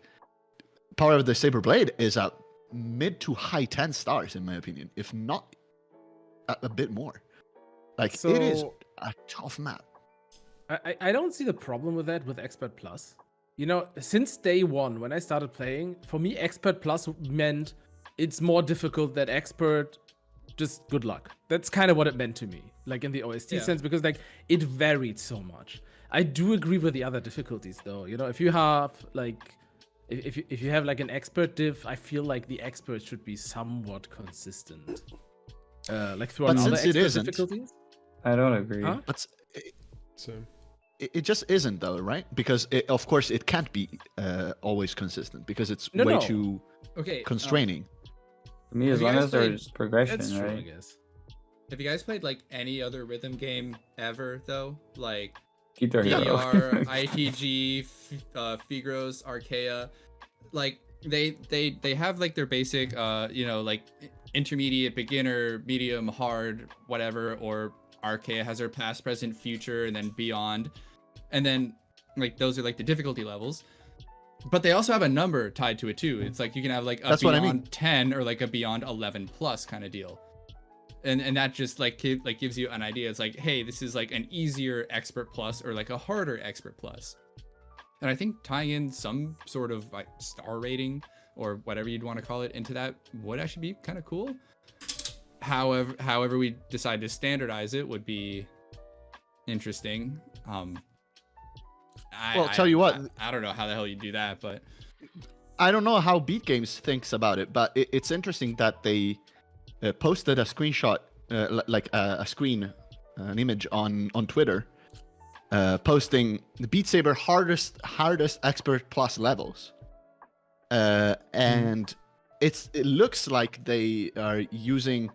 Power of the Saber Blade is a mid to high 10 stars in my opinion, if not a bit more. Like it is a tough map. I don't see the problem with that with Expert Plus. You know, since day one when I started playing, for me Expert Plus meant it's more difficult than Expert. Just good luck. That's kind of what it meant to me, like in the OST sense, because like it varied so much. I do agree with the other difficulties though. You know, if you have like, if you have like an expert div, I feel like the expert should be somewhat consistent. Like throughout But other since it expert isn't, difficulties. I don't agree. Huh? But So it just isn't though, right? Because of course it can't be always consistent because it's No, way no. too Okay. constraining. To me, as Have you long guys as there's played- progression, That's true, I right? guess. Have you guys played like any other rhythm game ever though? Like Guitar Hero. VR, ITG, Figros, Archaea, like they have like their basic like intermediate, beginner, medium, hard, whatever, or Archaea has their past, present, future, and then beyond, and then like those are like the difficulty levels. But they also have a number tied to it too. It's like you can have like a That's beyond what I mean. 10 or like a beyond 11 plus kind of deal. And that just like gives you an idea. It's like, hey, this is like an easier expert plus or like a harder expert plus. And I think tying in some sort of like star rating or whatever you'd want to call it into that would actually be kind of cool. However we decide to standardize it would be interesting. Well, tell you what, I don't know how the hell you do that, but I don't know how Beat Games thinks about it, but it's interesting that they posted a screenshot, like a screen, an image on Twitter, posting the Beat Saber hardest expert plus levels, and it looks like they are using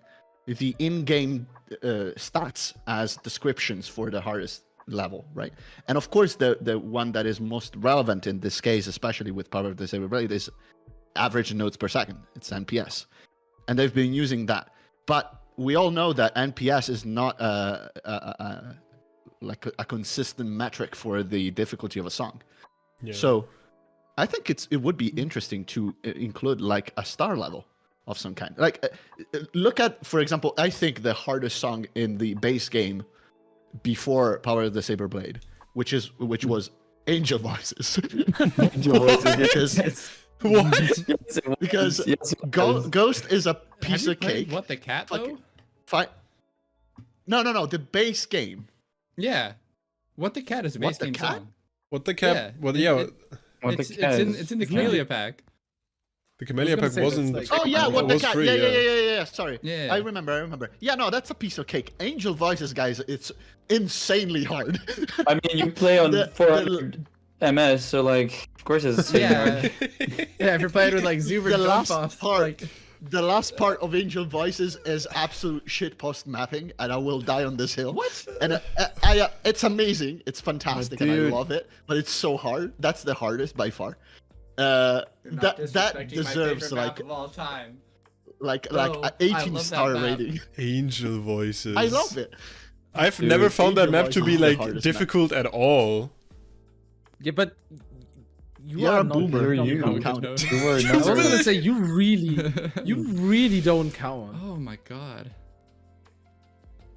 the in-game stats as descriptions for the hardest level, right? And of course, the one that is most relevant in this case, especially with Power of the Saber Blade, is average notes per second. It's NPS, and they've been using that. But we all know that NPS is not like a consistent metric for the difficulty of a song. yeah. So I think it would be interesting to include like a star level of some kind. Like look at, for example, I think the hardest song in the base game before Power of the Saber Blade, which was Angel Voices. Because What? because Ghost is a piece have you of played cake. What the Cat though? Like, fine. No, the base game. Yeah. What the Cat is a What base the game Cat? song. What the cap? Yeah, Well, it- yeah. it- What it's, the it's cat in is- it's in the Camellia pack. The Camellia gonna pack say that's wasn't. like- Oh yeah, it what the was cat? free, Yeah. Sorry. Yeah. I remember. Yeah, no, that's a piece of cake. Angel Voices, guys, it's insanely hard. I mean, you play on The- 400 MS, so like, of course it's Yeah. Yeah, if you're playing with like Zuber the jump last off, part, like the last part of Angel Voices is absolute shitpost mapping, and I will die on this hill. What? And it's amazing. It's fantastic, and I dude. love it. But it's so hard. That's the hardest by far. That deserves like of all time. an I 18 love that star map. rating. Angel voices. I love it. I've Dude, never found that Angel map to Voices be is the like hardest map. difficult at all. Yeah, but you You're are a not boomer. You're don't you. count. Count. You were I was not. gonna say you really don't count. Oh my god.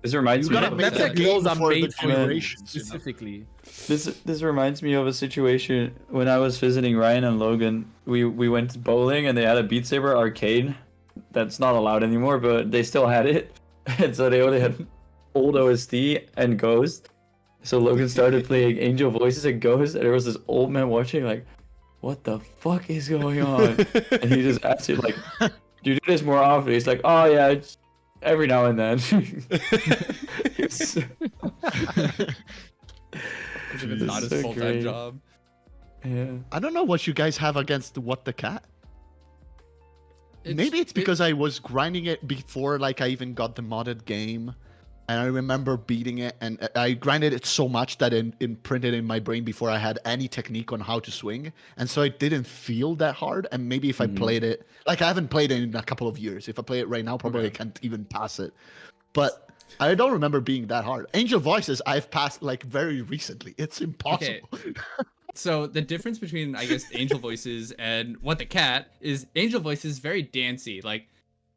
This reminds You me. gotta Of, make That's that like game those are for the made for you generations, you know? specifically. This reminds me of a situation when I was visiting Ryan and Logan. We went bowling and they had a Beat Saber arcade. That's not allowed anymore, but they still had it, and so they only had old OST and Ghost. So Logan started playing Angel Voices and Ghost, and there was this old man watching, like, what the fuck is going on? And he just asked him, like, do you do this more often? He's like, oh yeah, it's every now and then. It's- If it's not his so full-time great. job. yeah. I don't know what you guys have against What the Cat. Maybe it's because I was grinding it before, like I even got the modded game. and I remember beating it, and I grinded it so much that it imprinted in my brain before I had any technique on how to swing, and so it didn't feel that hard. And maybe if I played it, like I haven't played it in a couple of years. If I play it right now, probably I can't even pass it. But I don't remember being that hard. Angel Voices, I've passed like very recently. It's impossible. Okay. So the difference between, I guess, Angel Voices and What the Cat is Angel Voices is very dancey. Like,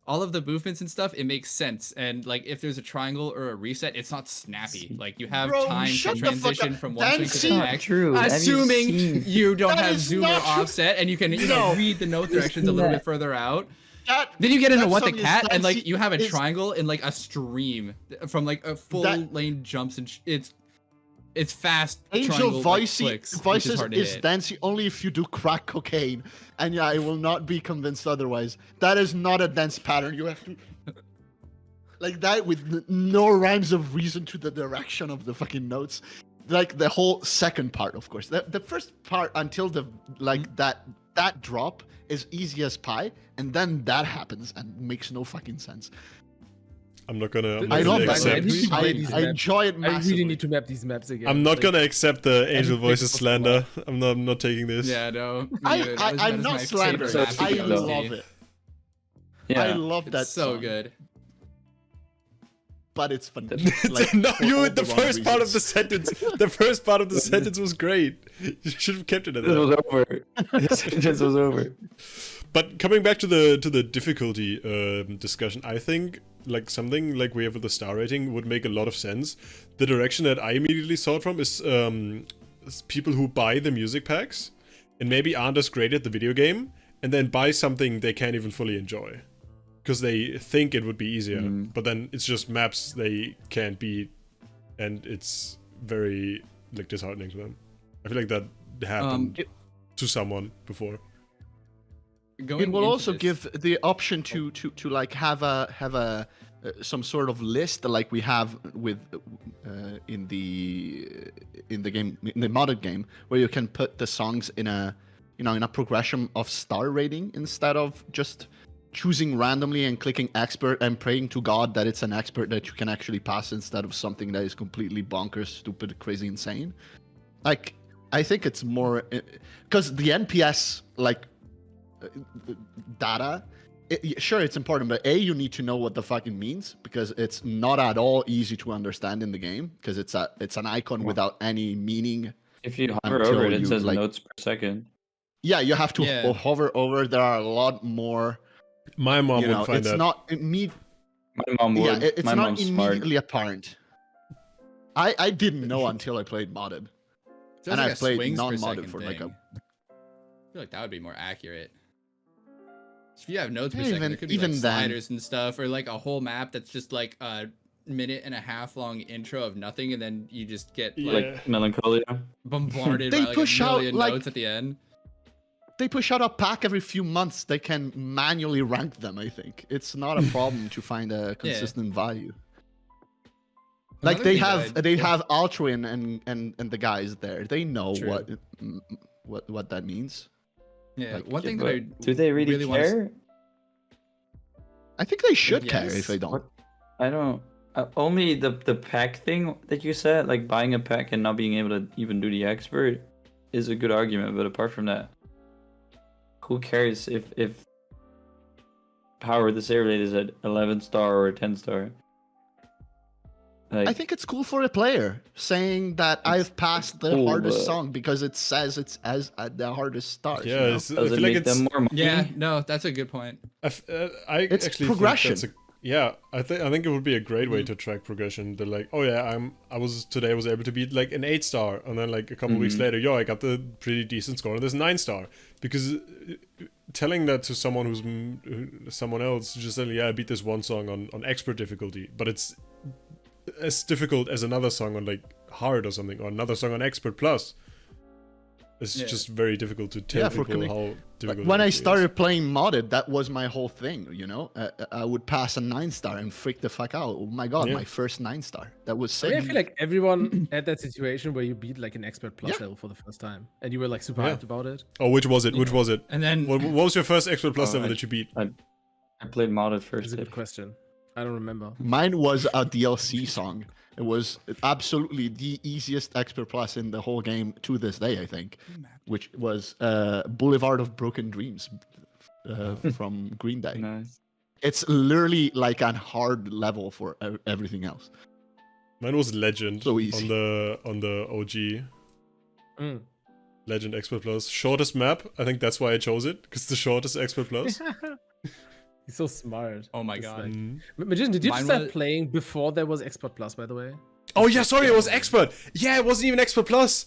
all of the movements and stuff, it makes sense. And, like, if there's a triangle or a reset, it's not snappy. Like, you have Bro, time to shut the fuck transition up. from one swing to Dancing. the Not next. true. Have you Assuming seen- you don't That have is zoom or not true. offset, and you can No. read the note directions a little bit further out. Then You get into that What the song is Cat, and, like, dancey- you have a is- triangle in, like, a stream from, like, a full That- lane jumps, and it's fast Angel triangle, Voices, like, clicks, which voices is hard to is hit. dancing only if you do crack cocaine, and yeah, I will not be convinced otherwise. That is not a dance pattern. You have to like that with no rhymes of reason to the direction of the fucking notes. Like the whole second part, of course. The first part until the like that drop is easy as pie, and then that happens and makes no fucking sense. I'm not gonna I love that. accept. I enjoy it I massively. really need to map these maps again. I'm not Like, gonna accept the Angel everything Voices was slander. I'm not taking this. Yeah, no. me I, neither. That I'm is not my slandering. favorite So I map in though. love OST. it. Yeah. I love that. It's so song, good. but it's fun. No, for you. all The wrong first part of the reasons. sentence. The first part of the sentence was great. You should have kept it at This that. was over. This sentence was over. But coming back to the difficulty discussion, I think like something like we have with the star rating would make a lot of sense. The direction that I immediately saw it from is people who buy the music packs and maybe aren't as great at the video game, and then buy something they can't even fully enjoy because they think it would be easier, but then it's just maps they can't beat, and it's very like disheartening to them. I feel like that happened to someone before. Going It will into also this- give the option to like have a some sort of list like we have with in the game, in the modded game, where you can put the songs in a in a progression of star rating instead of just choosing randomly and clicking expert and praying to God that it's an expert that you can actually pass instead of something that is completely bonkers, stupid, crazy, insane. Like I think it's more because the NPS like data, sure, it's important, but you need to know what the fuck it means, because it's not at all easy to understand in the game, because it's an icon without any meaning. If you hover Until over it, it you, says like- notes per second. Yeah, you have to Yeah. hover over. There are a lot more. My mom You would know, find it's that. not My mom would. Yeah, it's My not mom's smart. immediately apparent. I didn't know until I played modded. So and it's like I've a played swings per non-modded second for, like, thing. I feel like that would be more accurate. So if you have notes per Yeah, second, even- there could be even like then. sliders and stuff, or like a whole map that's just like a minute and a half long intro of nothing, and then you just get like Yeah. Like Melancholia. bombarded They by like push a out, million like- notes at the end. They push out a pack every few months. They can manually rank them. I think it's not a problem to find a consistent value. Like Another they thing have that they have Altruin and the guys there. They know True. what that means. Yeah, like, one thing that But I do they really, wanna care? I think they should care Yes. if they don't. What? I don't. Only the pack thing that you said, like buying a pack and not being able to even do the expert, is a good argument. But apart from that, who cares if Power the Saber Blade is at 11 star or 10 star? Like, I think it's cool for a player saying that I've passed the cool, hardest but- song because it says it's as the hardest stars. Yeah, you know? I does it feel like make it's. them more money? yeah, no, that's a good point. I It's actually progression. think that's yeah, I think it would be a great way to track progression. That like, oh yeah, I was able to beat like an 8-star, and then like a couple weeks later, yo, I got the pretty decent score on this 9-star. Because telling that to someone someone else, just saying, yeah, I beat this one song on expert difficulty, but it's as difficult as another song on like hard or something, or another song on expert plus. It's Yeah. just very difficult to tell Yeah, for people commu- how difficult. When it I really started playing modded, that was my whole thing. You know, I would pass a 9-star and freak the fuck out. Oh my god, Yeah. my first 9-star. That was I sick. mean, I feel like everyone had that situation where you beat like an expert plus Yeah. level for the first time, and you were like super Yeah. hyped about it. is. Oh, which was it? Which was it? And then What was your first expert plus Oh, level I- that you beat? I played modded first. That's a good question. I don't remember. Mine was a DLC song. It was absolutely the easiest expert plus in the whole game to this day, I think, which was Boulevard of Broken Dreams from Green Day. Nice. It's literally like a hard level for everything else. Mine was Legend So easy. on the OG Mm. Legend Expert Plus. Shortest map. I think that's why I chose it, because it's the shortest Expert Plus. He's so smart. Oh my It's god. like- Mm. Magician, did you Mine start was- playing before there was Expert Plus, by the way? Oh yeah, sorry, it was Expert. Yeah, it wasn't even Expert Plus.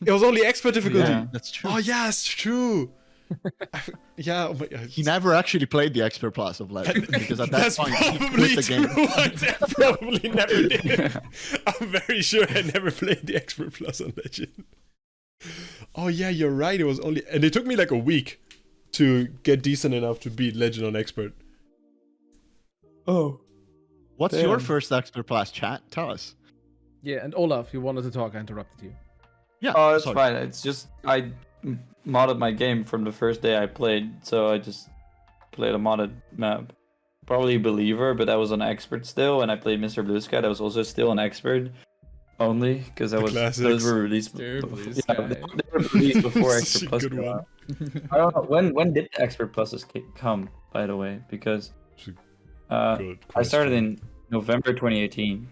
It was only Expert difficulty. Yeah. That's true. Oh yeah, it's true. Yeah, oh my god. He never actually played the expert plus of Legend because at that That's point he probably quit the true. game. I probably never did. I'm very sure I never played the Expert Plus on Legend. Oh yeah, you're right. It was only, and it took me like a week to get decent enough to beat Legend on Expert. Oh. What's your Damn. first expert plus, chat? Tell us. Yeah, and Olaf, you wanted to talk. I interrupted you. Yeah. Oh, it's sorry. fine. It's just I modded my game from the first day I played, so I just played a modded map. Probably Believer, but that was on expert still, and I played Mr. Blue Sky. That was also still on expert only because The those classics. were released. Mr. Blue Yeah, Sky. they were released before Such a expert plus. good came one. out. I don't know when did the expert pluses come, by the way, because It's I Good. started question. in November 2018.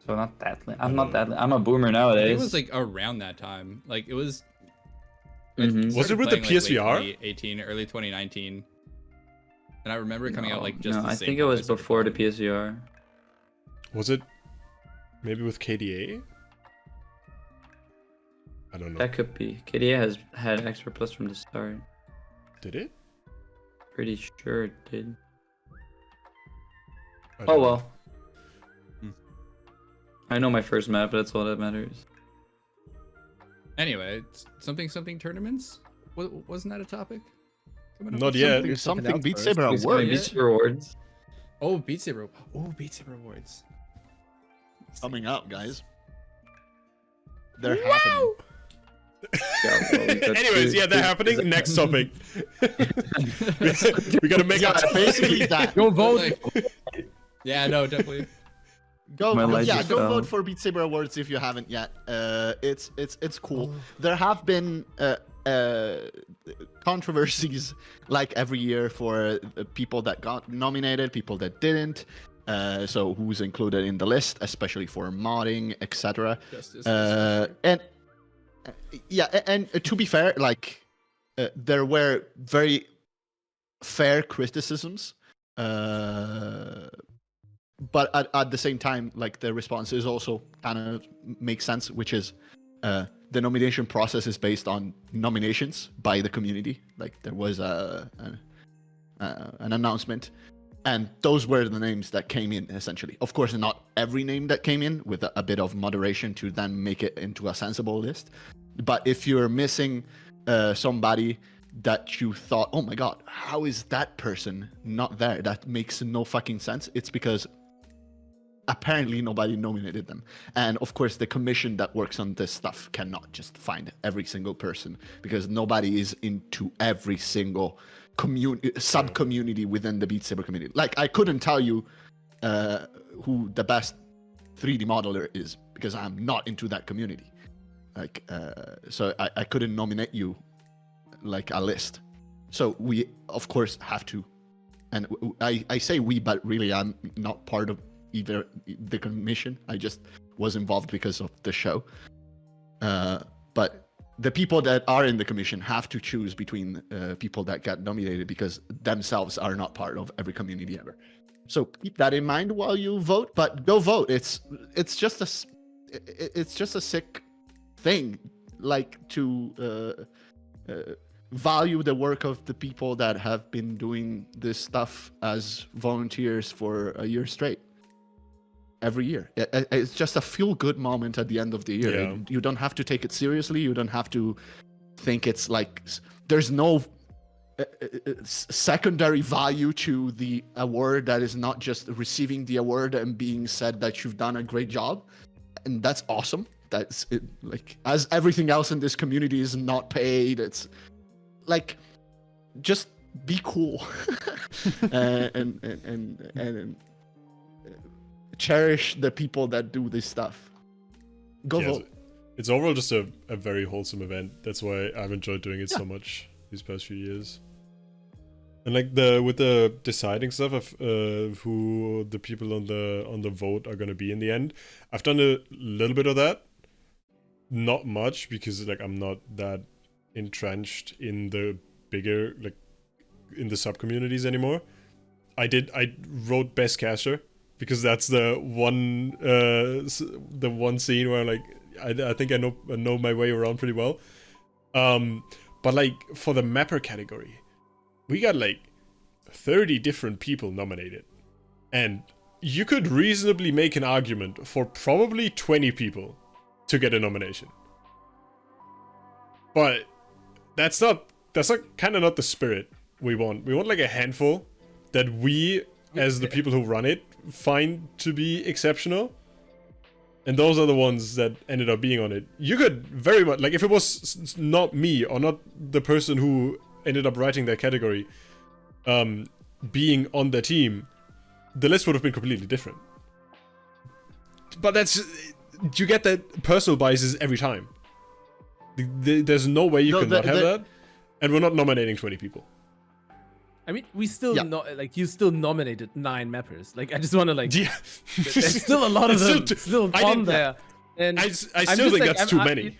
So not that late. I'm not that late. I'm a boomer I think nowadays. it was like around that time. Like it was. Mhm. Was it with the PSVR? 2018, early 2019. And I remember it coming out like just. No, the I same think it time was as Super before the Bowl. PSVR. Was it maybe with KDA? I don't know. That could be. KDA has had expert plus from the start. Did it? Pretty sure it did. I Oh don't know. well. Hmm. I know my first map, but that's all that matters. Anyway, it's something tournaments. Wasn't that a topic? Coming up Not with yet. something? Something else Beat first. Saber Please at give me work. yeah. Beat Saber rewards. Oh, Beat Saber. Oh, Beat Saber awards. Coming up, guys. They're happening. Yeah, well, we got Anyways, two- yeah, they're two- happening. Next topic. we gotta make Yeah, our basically that. Go vote. Like- yeah, no, definitely. Go, My light yeah, just go fell. vote for Beat Saber Awards if you haven't yet. It's cool. There have been controversies like every year for people that got nominated, people that didn't. So who's included in the list, especially for modding, etc. Justice. And yeah, and to be fair, like there were very fair criticisms, but at the same time, like the responses also kind of make sense, which is the nomination process is based on nominations by the community. Like there was an announcement, and those were the names that came in essentially. Of course, not every name that came in, with a bit of moderation to then make it into a sensible list. But if you're missing somebody that you thought, oh my god, how is that person not there? That makes no fucking sense. It's because apparently nobody nominated them. And of course, the commission that works on this stuff cannot just find every single person, because nobody is into every single sub-community within the Beat Saber community. Like, I couldn't tell you who the best 3D modeler is, because I'm not into that community. Like, so I couldn't nominate you like a list. So we, of course, have to, and I say we, but really I'm not part of either the commission. I just was involved because of the show. But the people that are in the commission have to choose between people that got nominated, because themselves are not part of every community ever. So keep that in mind while you vote. But go vote. It's just a sick thing, like to value the work of the people that have been doing this stuff as volunteers for a year straight. Every year, it's just a feel-good moment at the end of the year. Yeah. You don't have to take it seriously. You don't have to think it's like there's no secondary value to the award that is not just receiving the award and being said that you've done a great job, and that's awesome. That's it, like, as everything else in this community is not paid. It's like, just be cool, and cherish the people that do this stuff. Go Yeah, vote. it's overall just a very wholesome event. That's why I've enjoyed doing it so much these past few years. And like with the deciding stuff of who the people on the vote are gonna be in the end, I've done a little bit of that. Not much, because like I'm not that entrenched in the bigger, like, in the sub communities anymore. I wrote best caster, because that's the one scene where like I think I know my way around pretty well. But like for the mapper category, we got like 30 different people nominated, and you could reasonably make an argument for probably 20 people to get a nomination. But that's kind of not the spirit we want. We want like a handful that we, as the people who run it, find to be exceptional. And those are the ones that ended up being on it. You could very much, like, if it was not me or not the person who ended up writing that category being on the team, the list would have been completely different. But you get that personal biases every time. There's no way you can not have that. And we're not nominating 20 people. I mean, we still you still nominated 9 mappers. Like, I just want to there's still a lot of them still on there. And I still think that's too many.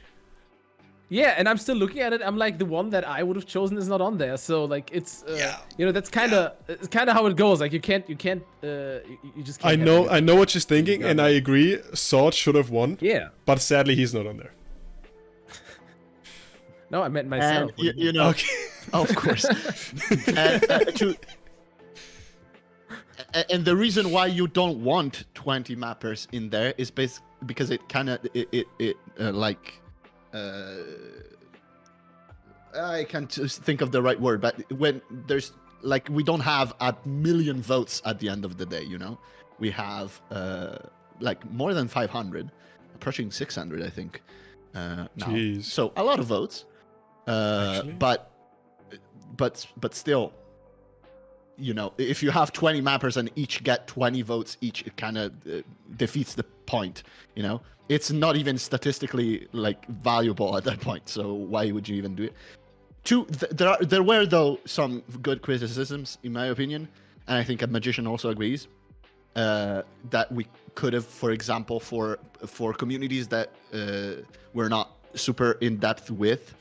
Yeah, and I'm still looking at it. I'm like, the one that I would have chosen is not on there. So like, it's that's kind of how it goes. Like, you just can't. I know what she's thinking, and I agree. Sword should have won. Yeah, but sadly, he's not on there. No, I meant myself. And, you know, okay. Of course. And the reason why you don't want 20 mappers in there is because it kind of I can't just think of the right word, but when there's like, we don't have a million votes at the end of the day, you know. We have like more than 500, approaching 600, I think. Now. Jeez. So a lot of votes. But still, you know, if you have 20 mappers and each get 20 votes each, it kind of defeats the point, you know. It's not even statistically like valuable at that point, so why would you even do it? There were though some good criticisms, in my opinion, and I think a magician also agrees, that we could have, for example, for communities that we're not super in depth with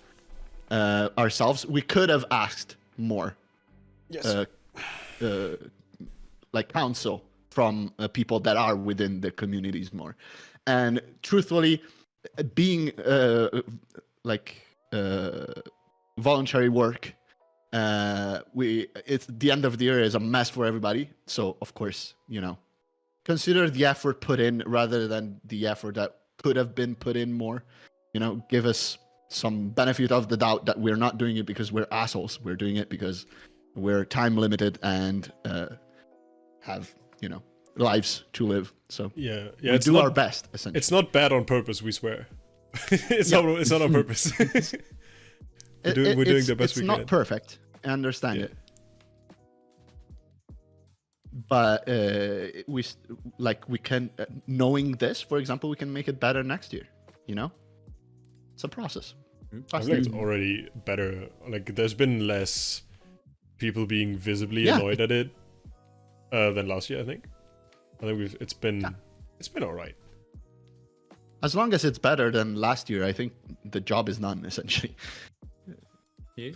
ourselves, we could have asked more. Yes. Like counsel from people that are within the communities more. And truthfully, being voluntary work, it's the end of the year is a mess for everybody. So of course, you know, consider the effort put in rather than the effort that could have been put in more. You know, give us some benefit of the doubt that we're not doing it because we're assholes. We're doing it because we're time limited and have, you know, lives to live. So we do our best, essentially. It's not bad on purpose, we swear. It's not on purpose. We're doing the best we can. It's not perfect. I understand it. But we can, knowing this, for example, we can make it better next year, you know? It's a process. I think it's already better. Like, there's been less people being visibly annoyed at it than last year, I think. It's been all right. As long as it's better than last year, I think the job is done, essentially. Yeah.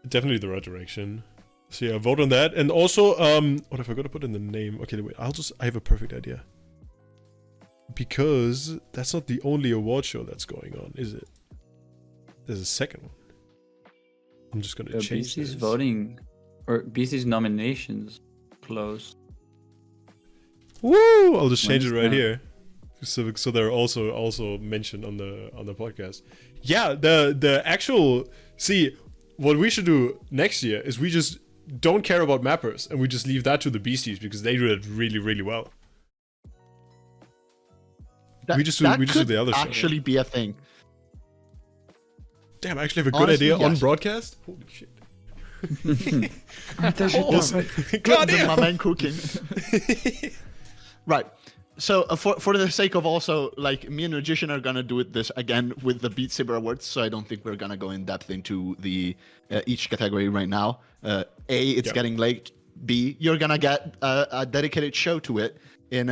Definitely the right direction. So yeah, vote on that. And also, what if I got to put in the name? Okay, wait, I have a perfect idea. Because that's not the only award show that's going on, is it? There's a second one. I'm just gonna change BC's this. voting, or BC's nominations closed. Woo! I'll just change it right here, so they're also mentioned on the podcast. Yeah, the actual, see, what we should do next year is we just don't care about mappers and we just leave that to the beasties because they do it really, really well. We just do the other actually show. Be a thing. Damn, I actually have a good Honestly, idea on yes. broadcast. Holy shit! The mama cooking. Right. So for the sake of also, like, me and Magician are gonna do this again with the Beat Saber awards, so I don't think we're gonna go in depth into the each category right now. It's getting late. B, you're gonna get a dedicated show to it in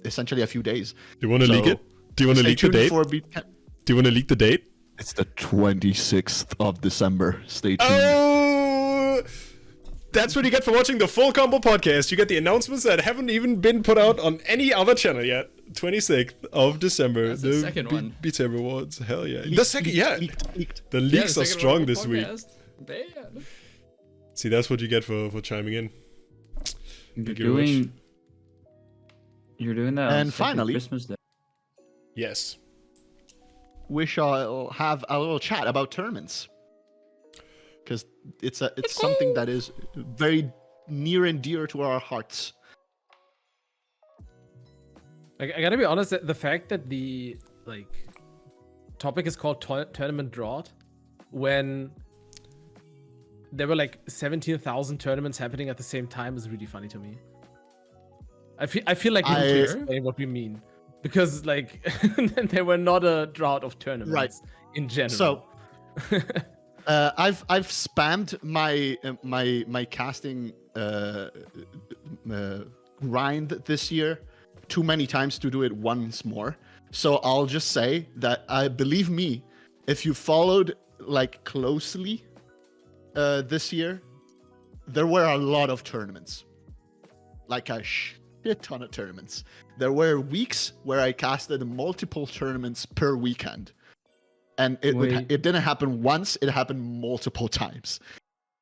essentially a few days. Do you want to leak it? Do you want to leak the date? Do you want to leak the date? It's the 26th of December. Stay tuned. Oh! That's what you get for watching the Full Combo podcast. You get the announcements that haven't even been put out on any other channel yet. 26th of December. That's the second one. Beat Saber Awards. Hell yeah. The second, yeah. Leaked. The leaks are strong this week. Damn. See, that's what you get for chiming in. You're doing that. And on finally- Christmas Day. Yes. We shall have a little chat about tournaments, because it's something that is very near and dear to our hearts. I gotta be honest, the fact that the topic is called tournament drought, when there were like 17,000 tournaments happening at the same time, is really funny to me. I feel like we need to explain what we mean, because like there were not a drought of tournaments in general. So I've spammed my casting grind this year too many times to do it once more. So I'll just say that, believe me, if you followed like closely this year, there were a lot of tournaments, like a shit ton of tournaments. There were weeks where I casted multiple tournaments per weekend, and it didn't happen once; it happened multiple times.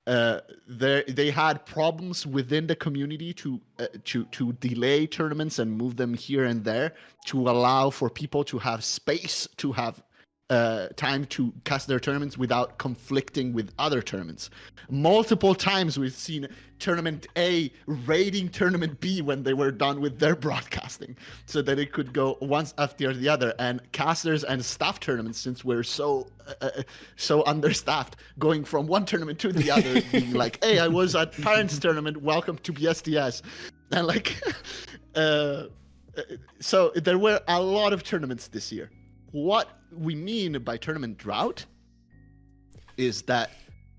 They had problems within the community to delay tournaments and move them here and there to allow for people to have space to have time to cast their tournaments without conflicting with other tournaments. Multiple times we've seen Tournament A raiding Tournament B when they were done with their broadcasting, so that it could go once after the other. And casters and staff tournaments, since we're so understaffed, going from one tournament to the other, being like, "Hey, I was at Parents Tournament. Welcome to BSDS," and like, so there were a lot of tournaments this year. What we mean by tournament drought is that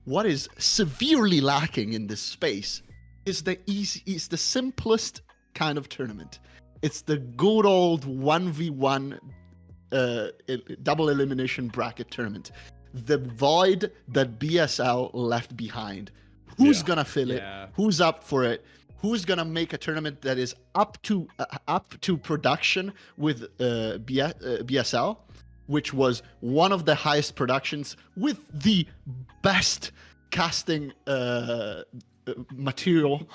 what is severely lacking in this space is the simplest kind of tournament. It's the good old 1v1 double elimination bracket tournament. The void that BSL left behind. Who's gonna fill it? Who's up for it? Who's gonna make a tournament that is up to production with BSL, which was one of the highest productions with the best casting material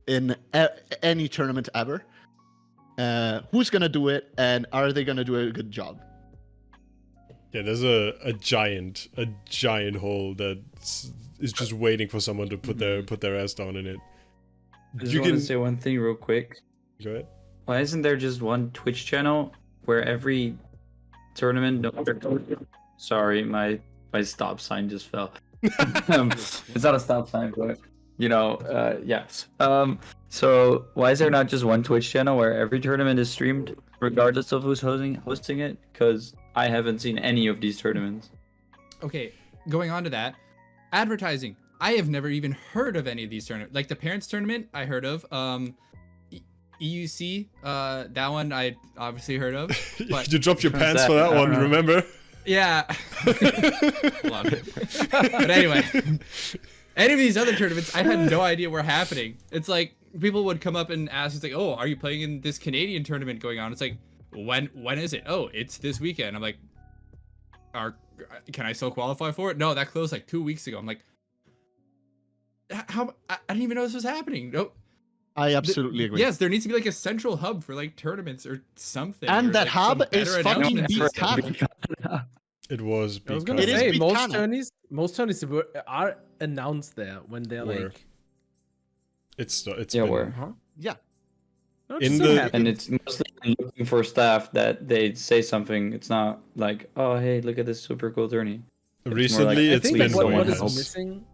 in any tournament ever? Who's gonna do it, and are they gonna do a good job? Yeah, there's a giant hole that is just waiting for someone to put their ass down in it. I just want to say one thing real quick. Go ahead. Why isn't there just one Twitch channel where every tournament? Sorry, my stop sign just fell. It's not a stop sign, but yes. So why is there not just one Twitch channel where every tournament is streamed, regardless of who's hosting it? Because I haven't seen any of these tournaments. Okay, going on to that, advertising. I have never even heard of any of these tournaments. Like the Parents Tournament, I heard of. EUC, that one I obviously heard of. But you dropped your pants for that one, remember? Yeah. But anyway, any of these other tournaments, I had no idea were happening. It's like people would come up and ask, it's like, "Oh, are you playing in this Canadian tournament going on?" It's like, when is it? Oh, it's this weekend. I'm like, can I still qualify for it? No, that closed like 2 weeks ago. I'm like, how? I didn't even know this was happening. Nope. I absolutely agree. Yes, there needs to be like a central hub for like tournaments or something. And or, that like, hub is fucking Beat Saber. It was. I was gonna It is say Beat most tourneys are announced there when they're like. It's where? Huh? Yeah. No, In just the- so happy. And it's mostly looking for staff that they say something. It's not like, "Oh, hey, look at this super cool tourney." Recently, I it's think been that what one is house. missing.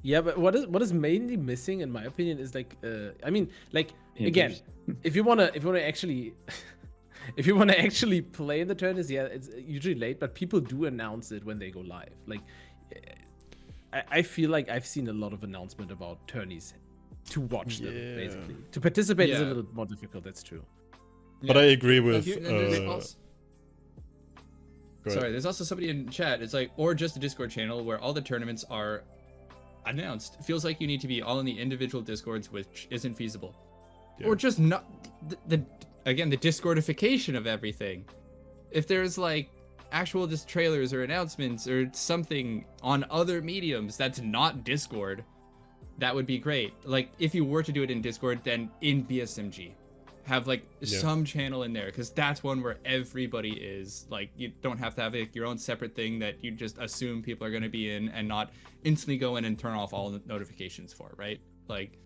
Yeah, but what is mainly missing, in my opinion, is like, I mean, like again, if you wanna actually, if you wanna actually play in the tournaments, yeah, it's usually late, but people do announce it when they go live. Like, I feel like I've seen a lot of announcement about tourneys to watch them, basically. To participate is a little more difficult. That's true. But I agree with. Sorry, there's also somebody in chat. It's like, or just a Discord channel where all the tournaments are announced. It feels like you need to be all in the individual Discords, which isn't feasible. Yeah. Or just not the Discordification of everything. If there's like actual just trailers or announcements or something on other mediums that's not Discord, that would be great. Like if you were to do it in Discord, then in BSMG. Have like some channel in there, because that's one where everybody is. Like you don't have to have like, your own separate thing that you just assume people are going to be in and not instantly go in and turn off all the notifications for, right? Like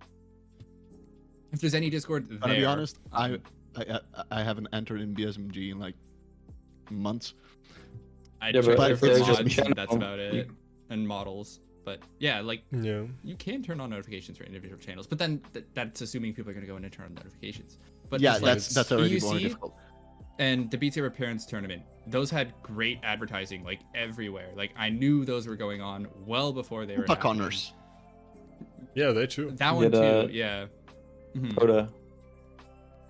if there's any Discord there. To be honest, I haven't entered in BSMG in like months. I but tried if for there's mods, just a and that's channel, about it, and models. But yeah, like you can turn on notifications for individual channels, but then that's assuming people are going to go in and turn on notifications. But Yeah, just, like, that's already more EUC difficult. and the Beat Saber Parents Tournament, those had great advertising like everywhere. Like I knew those were going on well before they were happening. Connors. Yeah, they too. That one Get, too, yeah. Coda.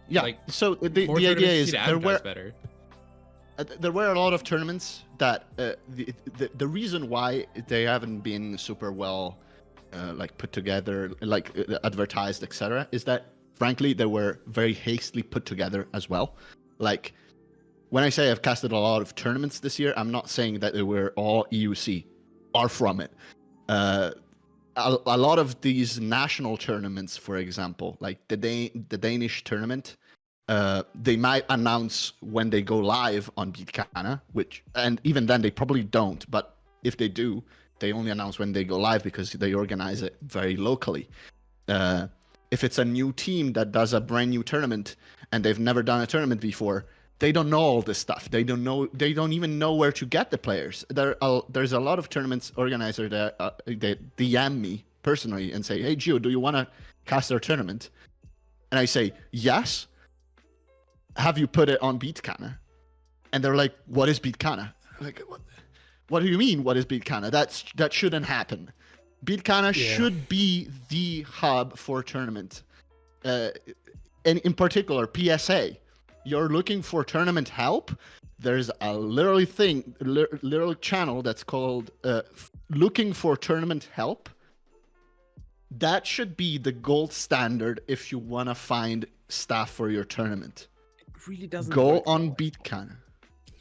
Yeah. Like, So the More idea tournaments is need to there were advertise better. there were a lot of tournaments that the reason why they haven't been super well like put together, like advertised, etc., is that frankly they were very hastily put together as well. Like when I say I've casted a lot of tournaments this year, I'm not saying that they were all EUC. Far from it. A lot of these national tournaments, for example, like the Danish tournament, they might announce when they go live on Beatcana, and even then they probably don't. But if they do, they only announce when they go live because they organize it very locally. If it's a new team that does a brand new tournament and they've never done a tournament before, they don't know all this stuff. They don't even know where to get the players. There's a lot of tournaments organizer that they DM me personally and say, "Hey Gio, do you want to cast our tournament?" And I say, "Yes. Have you put it on Beatcana?" And they're like, "What is Beatcana?" Like, what do you mean? What is Beatcana? That shouldn't happen. Beatcana should be the hub for tournament. And in particular, PSA. You're looking for tournament help? There's a literal channel that's called Looking for Tournament Help. That should be the gold standard if you want to find staff for your tournament. It really doesn't Go work on that way. Beatcana.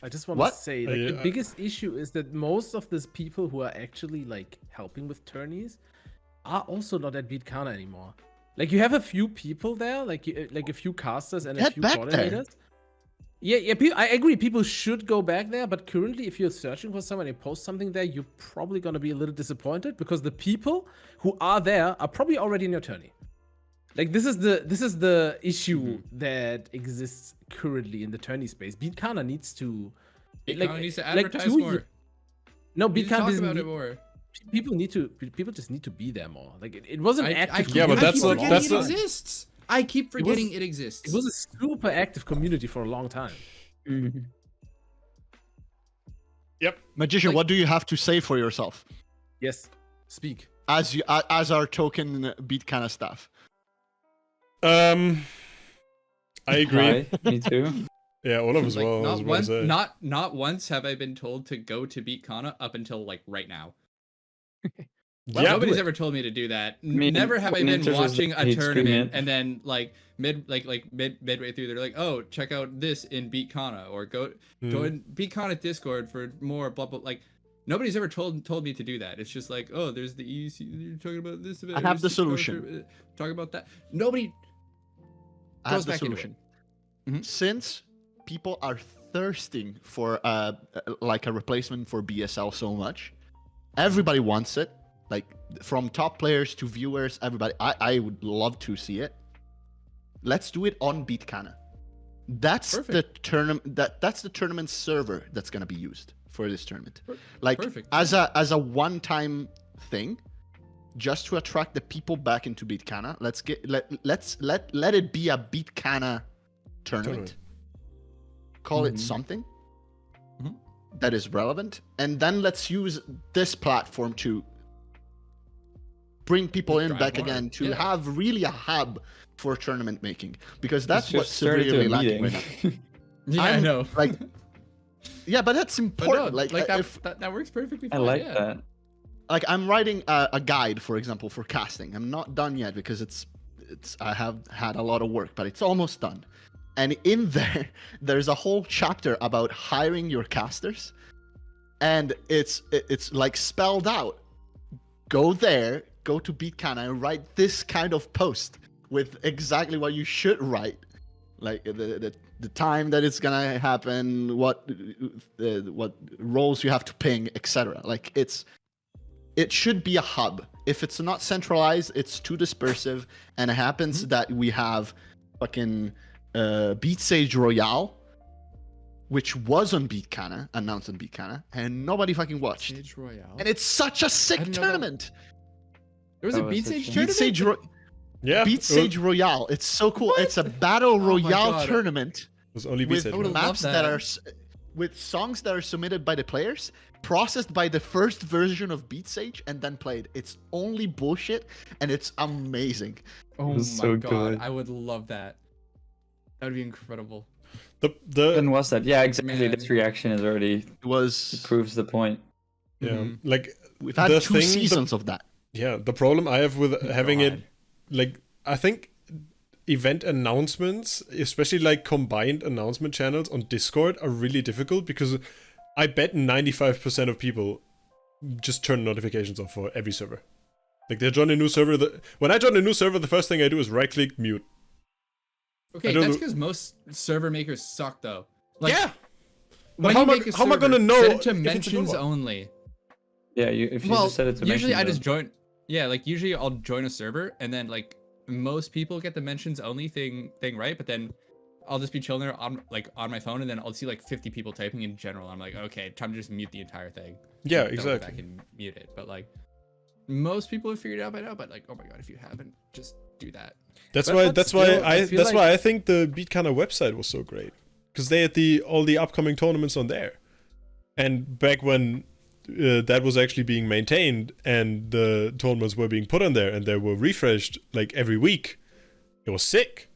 I just want What? to say, like, the biggest issue is that most of these people who are actually like helping with tourneys are also not at Beatcana anymore. Like you have a few people there, like a few casters and a Get few back coordinators. Yeah, I agree. People should go back there, but currently, if you're searching for someone and post something there, you're probably gonna be a little disappointed because the people who are there are probably already in your tourney. Like this is the issue that exists currently in the tourney space. Beatcana needs to Needs to advertise more. No, Need to talk Beatcana about it more. People just need to be there more. Like it wasn't active. Yeah, but I that's keep not- forgetting that's it not- exists. I keep forgetting it exists. It was a super active community for a long time. Yep. Magician, Like- what do you have to say for yourself Yes, speak. as our token Beatcana staff? I agree. Hi, me too. Yeah, Olaf as Like, well. I was not about to once, say. not once have I been told to go to beat Kana up until like right now. Yeah, Nobody's ever told me to do that. mean, Never have I when been Ninjas was watching a he'd scream tournament it. and then like midway through they're like, oh, check out this in Beat Kana or go in Beat Kana Discord for more blah blah. Like nobody's ever told me to do that. It's just like, oh, there's the EUC. You're talking about this event. I have the here's culture, solution. Talk about that. Nobody I have goes the back into solution. it. Since people are thirsting for like a replacement for BSL so much, everybody wants it. Like from top players to viewers, everybody. I would love to see it. Let's do it on Beatcana. That's the tournament. That's the tournament server that's gonna be used for this tournament. Like Perfect. as a one-time thing, just to attract the people back into Beat Kana. Let's let it be a Beat Kana tournament. Call it something that is relevant, and then let's use this platform to bring people in back again to have really a hub for tournament making, because that's what's severely lacking right now. Yeah, I know. Like, yeah, but that's important. But no, like that works perfectly fine. I like that. Like, I'm writing a guide, for example, for casting. I'm not done yet because it's I have had a lot of work, but it's almost done. And in there, there's a whole chapter about hiring your casters, and it's like spelled out. Go there, go to Beat Kana, and write this kind of post with exactly what you should write, like the time that it's gonna happen, what roles you have to ping, etc. Like, it should be a hub. If it's not centralized, it's too dispersive, and it happens that we have fucking Beat Sage Royale, which was on Beat Kana, announced on Beat Kana, and nobody fucking watched. Sage Royale. And it's such a sick tournament. There was a Beat Sage tournament. Beat Sage Royale. It's so cool. It's a battle royale tournament. It was only Beat Sage. With maps that are with songs that are submitted by the players, processed by the first version of Beat Sage, and then played. It's only bullshit, and it's amazing. Oh my so god, good. I would love that. That would be incredible. When was that? Yeah, exactly. Man. This reaction is already proves the point. Yeah, like we've had 2 seasons of that. Yeah, the problem I have with having it, like, I think event announcements, especially like combined announcement channels on Discord, are really difficult, because I bet 95% of people just turn notifications off for every server. Like, they join a new server. When I join a new server, the first thing I do is right-click, mute. Okay, that's because most server makers suck, though. Like, yeah. When how you make a am I server, gonna know set it to if it's a good mentions one? only? Yeah, if you Well, just set it to usually mentions I just only. join. Yeah, like usually I'll join a server, and then like most people get the mentions only thing right, but then I'll just be chilling there on my phone, and then I'll see like 50 people typing in general. I'm like, okay, time to just mute the entire thing. Yeah, Don't go exactly. back and mute it. But like most people have figured it out by now. But like, oh my god, if you haven't, just do that. That's But why still, I feel like- why I think the Beat Kana website was so great, because they had all the upcoming tournaments on there, and back when that was actually being maintained and the tournaments were being put on there and they were refreshed like every week, it was sick,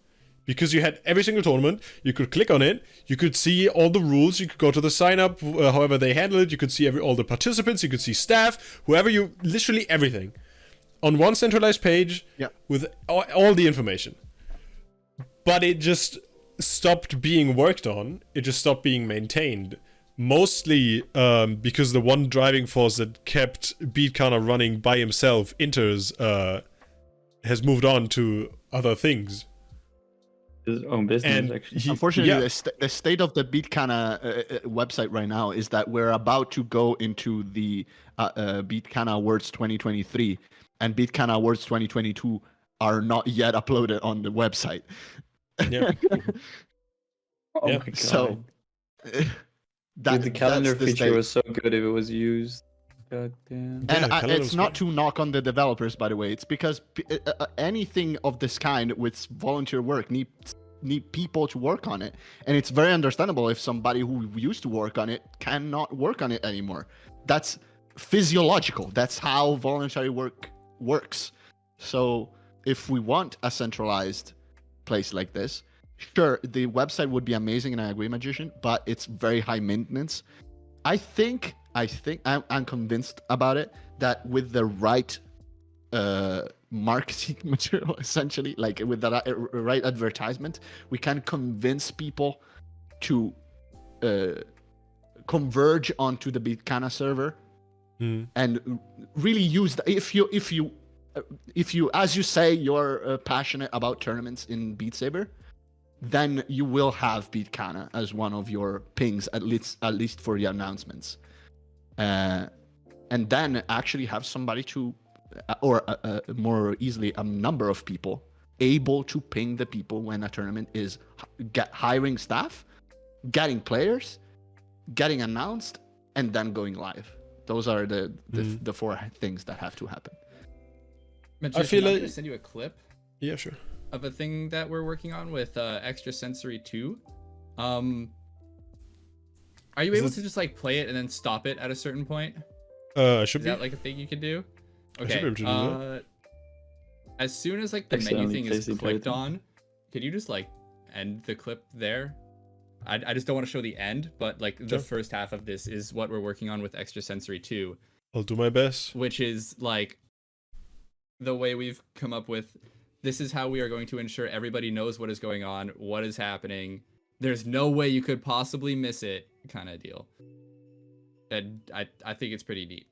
because you had every single tournament, you could click on it, you could see all the rules, you could go to the sign up, however they handle it, you could see all the participants, you could see staff, literally everything on one centralized page with all the information. But it just stopped being worked on, it just stopped being maintained. Mostly because the one driving force that kept Beat Kana running by himself, Inters, has moved on to other things. His own business, And actually. Unfortunately, the state of the Beat Kana website right now is that we're about to go into the Beat Kana Awards 2023, and Beat Kana Awards 2022 are not yet uploaded on the website. Yeah. Oh Yeah. my god. So, Dude, the calendar that's the feature state. was so good if it was used. God damn. Yeah, And the calendar it's was not great. to knock on the developers, by the way. It's because anything of this kind with volunteer work need people to work on it, and it's very understandable if somebody who used to work on it cannot work on it anymore. That's physiological. That's how voluntary work works. So if we want a centralized place like this, sure, the website would be amazing, and I agree, Magician, but it's very high maintenance. I think I'm convinced about it that with the right marketing material, essentially, like with the right advertisement, we can convince people to converge onto the Beat Kana server and really use the, if you, as you say, you're passionate about tournaments in Beat Saber, then you will have Beat Kana as one of your pings, at least for the announcements. And then actually have somebody to, or more easily, a number of people able to ping the people when a tournament is hiring staff, getting players, getting announced, and then going live. Those are the 4 things that have to happen. Magician, I feel I'm like gonna send you a clip yeah, sure. of a thing that we're working on with Extrasensory 2. Are you Is able it- to just like play it and then stop it at a certain point? I should Is be. that like a thing you can do? I should be able to do that. As soon as like the menu Accidentally thing is placing clicked Python. on, could you just like end the clip there? I just don't want to show the end, but like the Sure. first half of this is what we're working on with Extrasensory 2, I'll do my best. which is like the way we've come up with. This is how we are going to ensure everybody knows what is going on, what is happening. There's no way you could possibly miss it, kind of deal. And I think it's pretty neat.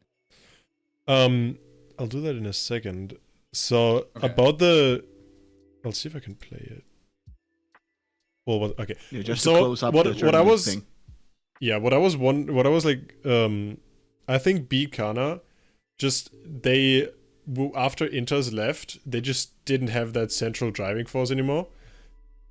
I'll do that in a second. So Okay. about the, I'll see if I can play it. Well, okay. Yeah, just So to close up what the I tournament was, thing. yeah, what I was like, I think Beat Kana, just after Inters left, they just didn't have that central driving force anymore.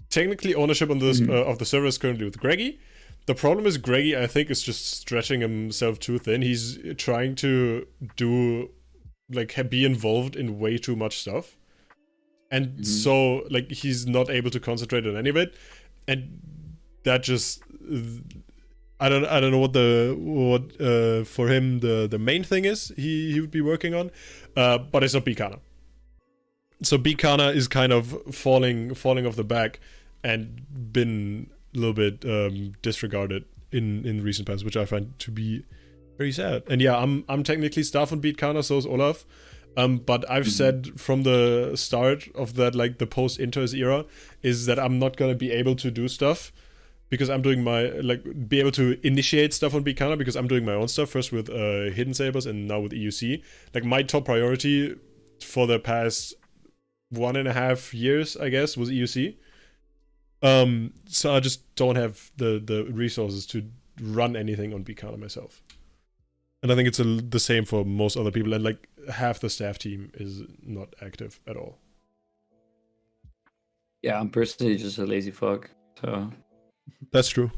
Technically, ownership on this of the server is currently with Greggy. The problem is Greggy, I think, is just stretching himself too thin. He's trying to do, like, be involved in way too much stuff. And so, like, he's not able to concentrate on any of it. And that just, I don't know what for him the main thing is he would be working on. But it's not Bikana. So Bikana is kind of falling off the back and been a little bit disregarded in recent past, which I find to be very sad. And yeah, I'm technically staff on Beat Kana, so is Olaf. But I've said from the start of that, like the post-Inters era, is that I'm not gonna be able to do stuff because I'm doing my, like, be able to initiate stuff on Beat Kana because I'm doing my own stuff first with Hidden Sabers and now with EUC. Like my top priority for the past 1.5 years, I guess, was EUC. So I just don't have the resources to run anything on Beat Kana myself. And I think it's the same for most other people. And like half the staff team is not active at all. Yeah, I'm personally just a lazy fuck. So That's true.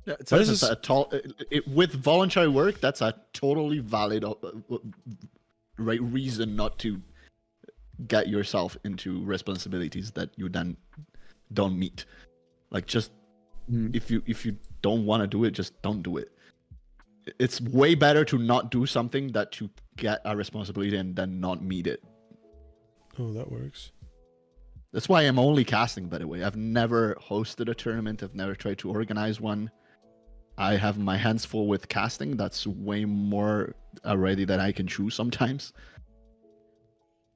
Yeah, it's, But it's this is- with voluntary work, that's a totally valid right reason not to get yourself into responsibilities that you then don't meet. Like, just if you don't want to do it, just don't do it. It's way better to not do something that to get a responsibility and then not meet it. Oh, that works. That's why I'm only casting, by the way. I've never hosted a tournament. I've never tried to organize one. I have my hands full with casting. That's way more already than I can chew sometimes.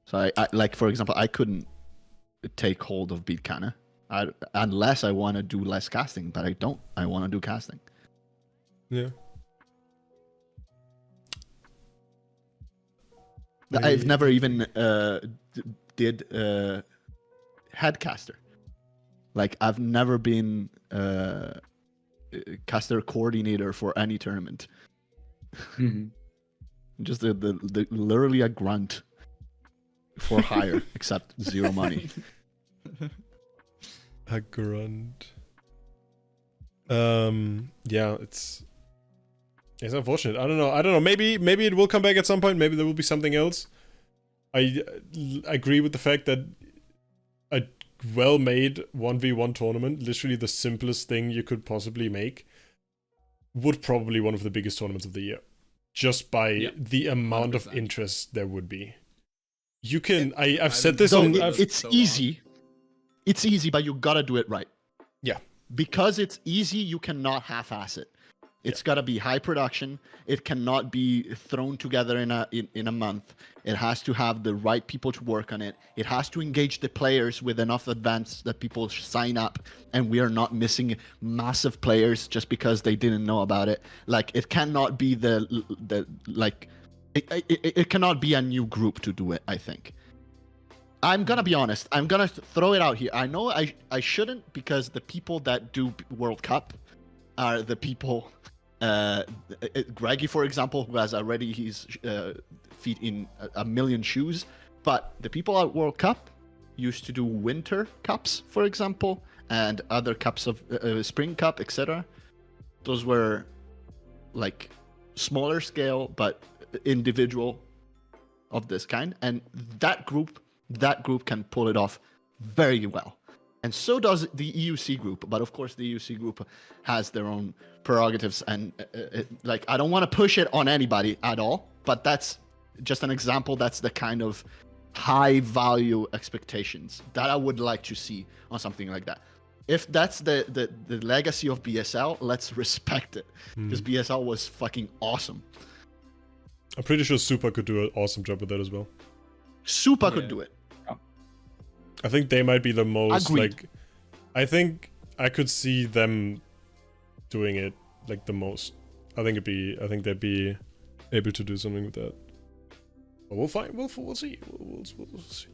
So I like, for example, I couldn't take hold of Beat Kana unless I want to do less casting, but I don't. I want to do casting. Yeah. I've never even did headcaster. Like, I've never been caster coordinator for any tournament. Just the literally a grunt for hire, except zero money. A grunt. Yeah, it's unfortunate. I don't know. Maybe it will come back at some point. Maybe there will be something else. I agree with the fact that a well-made 1v1 tournament, literally the simplest thing you could possibly make, would probably be one of the biggest tournaments of the year. Just by the amount 100%. of interest there would be. You can. I've said been this So on. it's so easy. It's easy, but you gotta do it right. Yeah. Because it's easy, you cannot half-ass it. It's gotta be high production. It cannot be thrown together in a month. It has to have the right people to work on it. It has to engage the players with enough advance that people sign up, and we are not missing massive players just because they didn't know about it. Like, it cannot be it cannot be a new group to do it, I think. I'm gonna be honest. I'm gonna throw it out here. I know I shouldn't, because the people that do World Cup are the people. Greggy, for example, who has already his feet in a million shoes. But the people at World Cup used to do Winter Cups, for example, and other cups of Spring Cup, etc. Those were like smaller scale, but individual of this kind, and that group can pull it off very well. And so does the EUC group, but of course the EUC group has their own prerogatives, and like I don't want to push it on anybody at all, but that's just an example. That's the kind of high value expectations that I would like to see on something like that. If that's the legacy of BSL, let's respect it, because BSL was fucking awesome. I'm pretty sure Super could do an awesome job with that as well. Super could do it. I think they might be the most Agreed. like. I think I could see them doing it like the most. I think they'd be able to do something with that. But we'll find. We'll see. We'll see.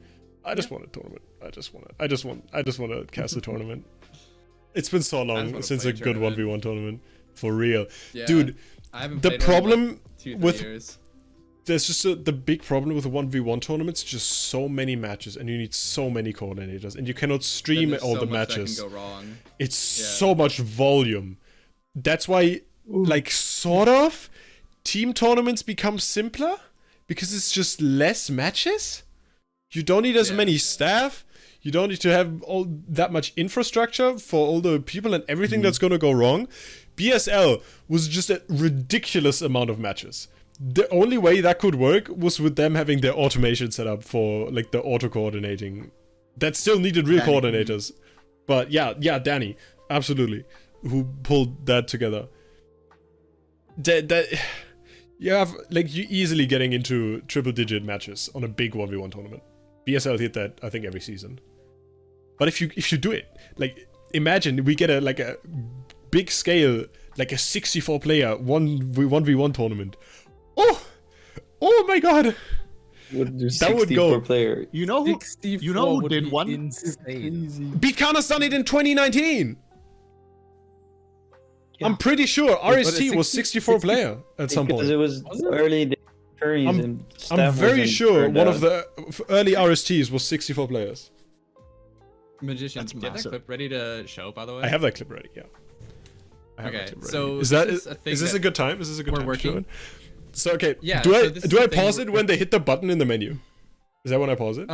I just want a tournament. I just want to cast a tournament. It's been so long since a good 1v1 tournament, for real, dude. I haven't the played problem in, like, 2-3 with years. There's just the big problem with the 1v1 tournaments, just so many matches, and you need so many coordinators, and you cannot stream There's all so the much matches. that can go wrong. It's so much volume. That's why, like, sort of, team tournaments become simpler, because it's just less matches. You don't need as many staff. You don't need to have all that much infrastructure for all the people and everything that's gonna go wrong. BSL was just a ridiculous amount of matches. The only way that could work was with them having their automation set up for like the auto coordinating. That still needed real coordinators. But yeah, Danny, absolutely, who pulled that together. That you have like you easily getting into triple-digit matches on a big 1v1 tournament. BSL hit that I think every season. But if you do it, like imagine we get a big scale, like a 64 player 1v1 tournament. Oh my god! Would do That would go. 64 player. You know who would did be one? insane. Beat Saber's done it in 2019. Yeah. I'm pretty sure but RST a was 64 player at some Because point. it was early days. I'm very sure one of the early RSTs was 64 players. Magician, That's get that massive. clip ready to show, by the way. I have that clip ready. Yeah. I have that Okay, clip ready. so is that this is a thing is this that a good time? Is this a good we're time to show working. it? So okay, Yeah, do so I this is do I the thing pause it we're- when they hit the button in the menu? Is that when I pause it?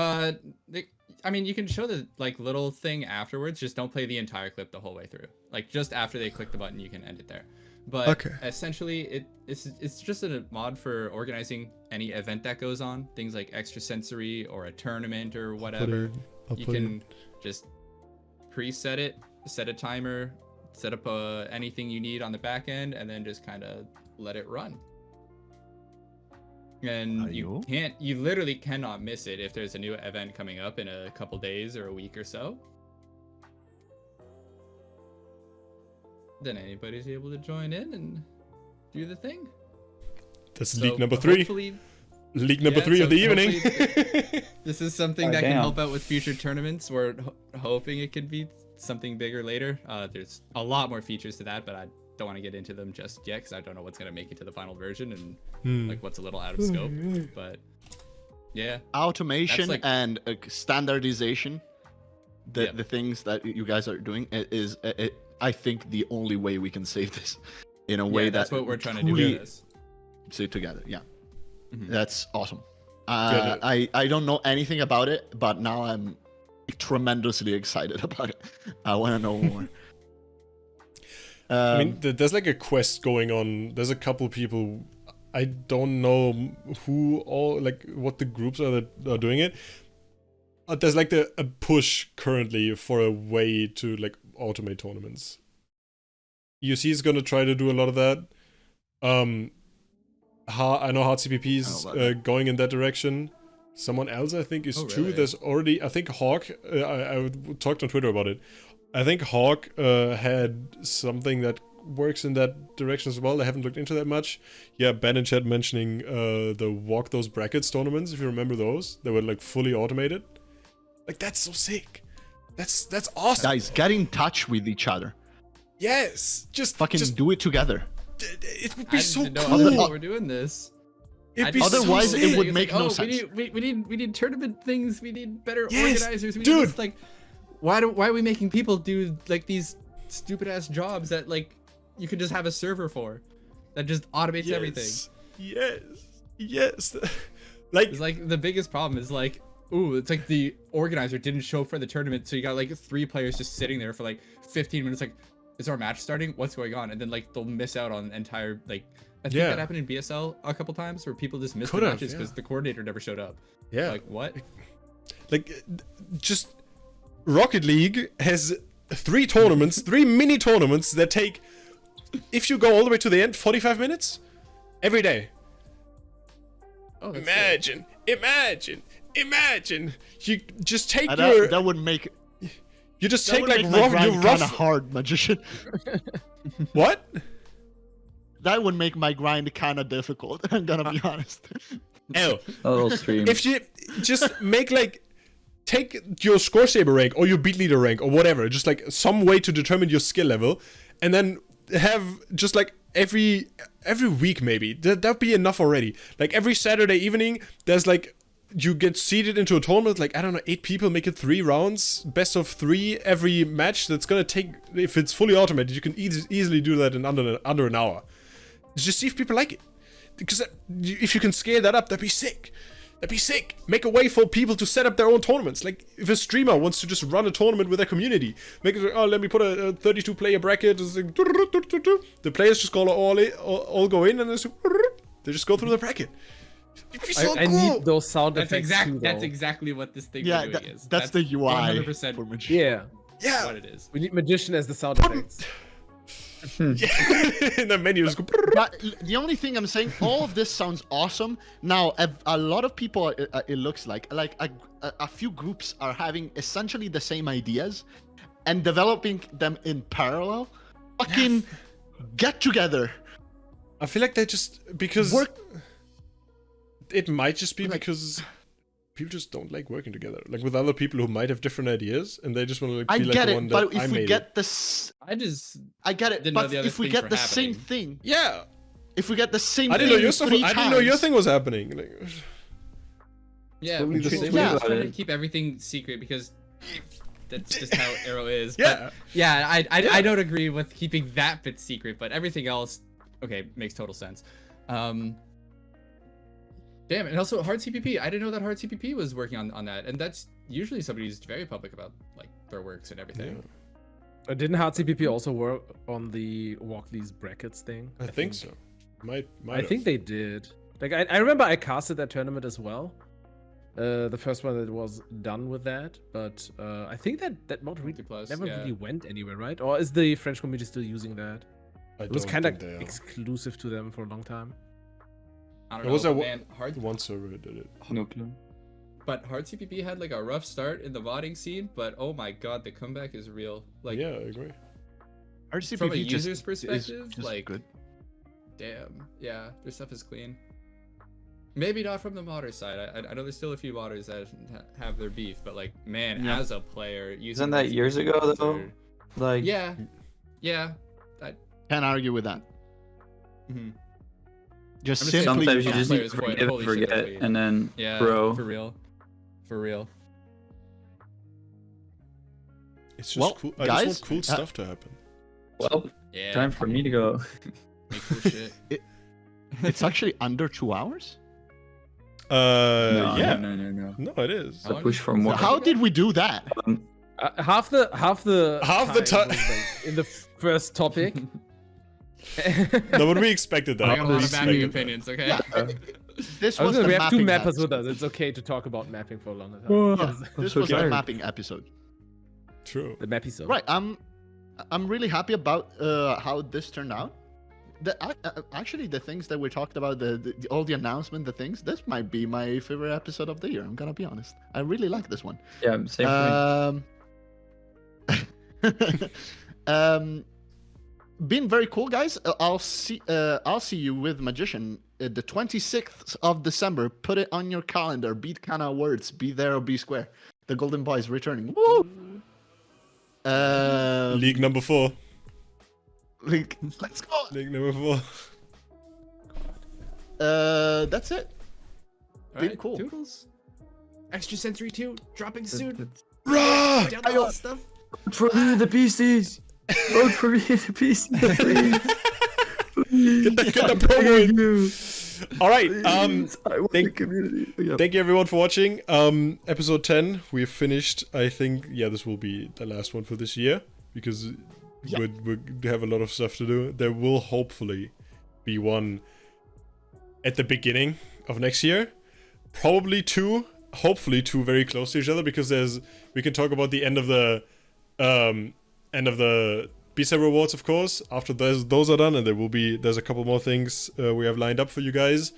I mean, you can show the like little thing afterwards. Just don't play the entire clip the whole way through. Like just after they click the button, you can end it there. But Okay. essentially, it's just a mod for organizing any event that goes on. Things like extrasensory or a tournament or whatever. I'll You put it can just preset it, set a timer, set up anything you need on the back end, and then just kind of let it run. And you literally cannot miss it if there's a new event coming up in a couple days or a week or so. Then anybody's able to join in and do the thing. That's So, league number 3. hopefully- League number Yeah, 3 of so the evening. hopefully This is something Oh, that can damn. help out with future tournaments. We're hoping it could be something bigger later. There's a lot more features to that, but I don't want to get into them just yet because I don't know what's going to make it to the final version and like what's a little out of scope. But yeah, Automation That's like- and standardization, the Yep. the things that you guys are doing is I think the only way we can save this in a way that's that what we're trying to do truly with this. save together. Yeah, Mhm. that's awesome. Good. I don't know anything about it, but now I'm tremendously excited about it. I want to know more. I mean, there's like a quest going on. There's a couple people. I don't know who all like what the groups are that are doing it. There's like a push currently for a way to like automate tournaments. UC is gonna try to do a lot of that. I know Hard CPP is going in that direction. Someone else I think is Oh, too. really? There's already I think Hawk. I talked on Twitter about it. I think Hawk had something that works in that direction as well. I haven't looked into that much. Yeah, Ben and Chat mentioning the Walk Those Brackets tournaments, if you remember those. They were like fully automated. Like that's so sick. That's awesome. Guys, get in touch with each other. Yes. Just Fucking do it together. it would I be didn't so even know cool. how we're doing this. It'd be Otherwise, so it sick. would It's make like, no oh, sense. We need tournament things. We need better Yes, organizers. We dude. need this, like, why are we making people do like these stupid ass jobs that like you could just have a server for that just automates everything? Yes. Like, It's like the biggest problem is like, ooh, it's like the organizer didn't show for the tournament, so you got like 3 players just sitting there for like 15 minutes. Like, is our match starting? What's going on? And then like they'll miss out on entire like. I think that happened in BSL a couple times where people just missed the matches because the coordinator never showed up. yeah. Like what? Like, just Rocket League has 3 tournaments, 3 mini tournaments that take, if you go all the way to the end, 45 minutes every day. Oh, that's Imagine. You just take That would make you just that take would like make my rough, grind you kind of rough. hard, magician. What? That would make my grind kind of difficult. I'm gonna be honest. Oh, A little stream. if you just make like, take your Score Saber rank or your Beat Leader rank or whatever, just like some way to determine your skill level, and then have just like every week maybe that'd be enough already. Like every Saturday evening, there's like, you get seeded into a tournament, like I don't know, 8 people make it 3 rounds, best of 3 every match. That's gonna take, if it's fully automated, you can easily do that in under an hour. Just see if people like it, because if you can scale that up, that'd be sick. Make a way for people to set up their own tournaments. Like if a streamer wants to just run a tournament with their community, make it, oh, let me put a 32 player bracket. The players just all go in and they just go through the bracket. It'd be so I cool. need those sound That's effects too, that's though. exactly what this thing Yeah, we're doing is. that's the UI 100% for magician. Yeah, Yeah. what it is. we need magician as the sound effects. In the menu just go. But the only thing I'm saying, all of this sounds awesome. Now, a lot of people, it looks like a few groups are having essentially the same ideas and developing them in parallel. Fucking get together. I feel like they just, because Work. It might just be Like- because people just don't like working together, like with other people who might have different ideas, and they just want to like, I be like get the it, one but that I if we made get it. this, I just I get it. Didn't know But the other if we things get were the same happening. thing, Yeah, if we get the same I thing didn't know your stuff. 3 I didn't know your times- thing was happening. Like, yeah, Totally we the should same way just about try to it. keep everything secret because that's just how Arrow is. Yeah. But yeah, I don't agree with keeping that bit secret, but everything else, okay, makes total sense. Damn, and also Hard CPP. I didn't know that Hard CPP was working on that, and that's usually somebody who's very public about like their works and everything. Didn't Hard CPP also work on the Walkley's brackets thing? I think so. Might I think they did. Like I remember I casted that tournament as well. The first one that was done with that, but I think that mod really Multiplus, never yeah. really went anywhere, right? Or is the French community still using that? I It was don't kind of think they are. exclusive to them for a long time. I don't There know, was a man. Hard, one server who did it. No clue. but Hard CPP had like a rough start in the modding scene, but oh my god, the comeback is real. Like Yeah, I agree. RCPP from a just user's is perspective, just like good. damn, yeah, their stuff is clean. Maybe not from the modder side. I know there's still a few modders that have their beef, but like, man, Yeah. as a player, using Isn't that these years ago mods though? are- Like Yeah, Can't argue with that. mhm. Just I'm just saying simply sometimes you some just need players to go, forgive "Holy and shit, that's forget, weird." and then yeah, grow. for real. It's just Well, cool. I guys, just want cool stuff to happen. Well, Yeah, time for me to go. make cool shit. it's actually under 2 hours. No, Yeah. no. No, it is. How A push for long more. is it? How did we do that? Half the Half the time ti- was, like, in the first topic. No, but we expected that. I got a lot of We mapping expected opinions. Okay. Yeah, this I was was gonna, the we have two mapping mappers with episode. us. It's okay to talk about mapping for a longer time. Yeah, this was the mapping episode. that. True. The mappy so. Right, I'm really happy about how this turned out. Actually, the things that we talked about, all the announcement, the things, this might be my favorite episode of the year. I'm gonna be honest. I really like this one. Yeah, same for me. Been very cool, guys. I'll see you with Magician the 26th of December. Put it on your calendar. Beat kind of words. Be there or be square. The Golden Boy is returning. Woo! League number 4. Let's go. League number 4. That's it. Been cool. Toodles. Extra Sensory 2 dropping soon. Rah! Download all that stuff. Vote for me, the PCs. Vote for me, the PCs. Get the promo in. All right. I want thank- the community. Yeah. Thank you everyone for watching. Episode 10, we've finished. I think, yeah, this will be the last one for this year because we have a lot of stuff to do. There will hopefully be one at the beginning of next year. Probably two. Hopefully two very close to each other because we can talk about the end of the Beat Saber awards, of course. After those are done, and there's a couple more things we have lined up for you guys.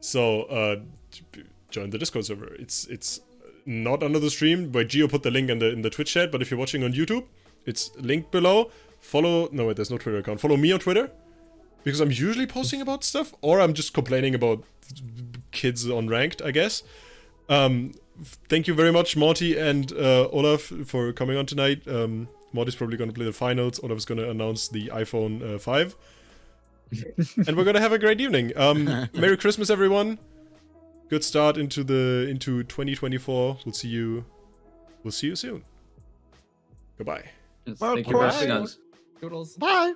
So join the Discord server. It's not under the stream, but Gio put the link in the Twitch chat. But if you're watching on YouTube, it's linked below. No, wait, there's no Twitter account. Follow me on Twitter because I'm usually posting about stuff, or I'm just complaining about kids on ranked, I guess. Thank you very much, Mawntee and Olaf, for coming on tonight. Mawntee's probably going to play the finals. Olaf's going to announce the iPhone 5. And we're going to have a great evening. Merry Christmas, everyone. Good start into 2024. We'll see you soon. Goodbye. Yes, Well, thank you for bye. watching us. Toodles. Bye.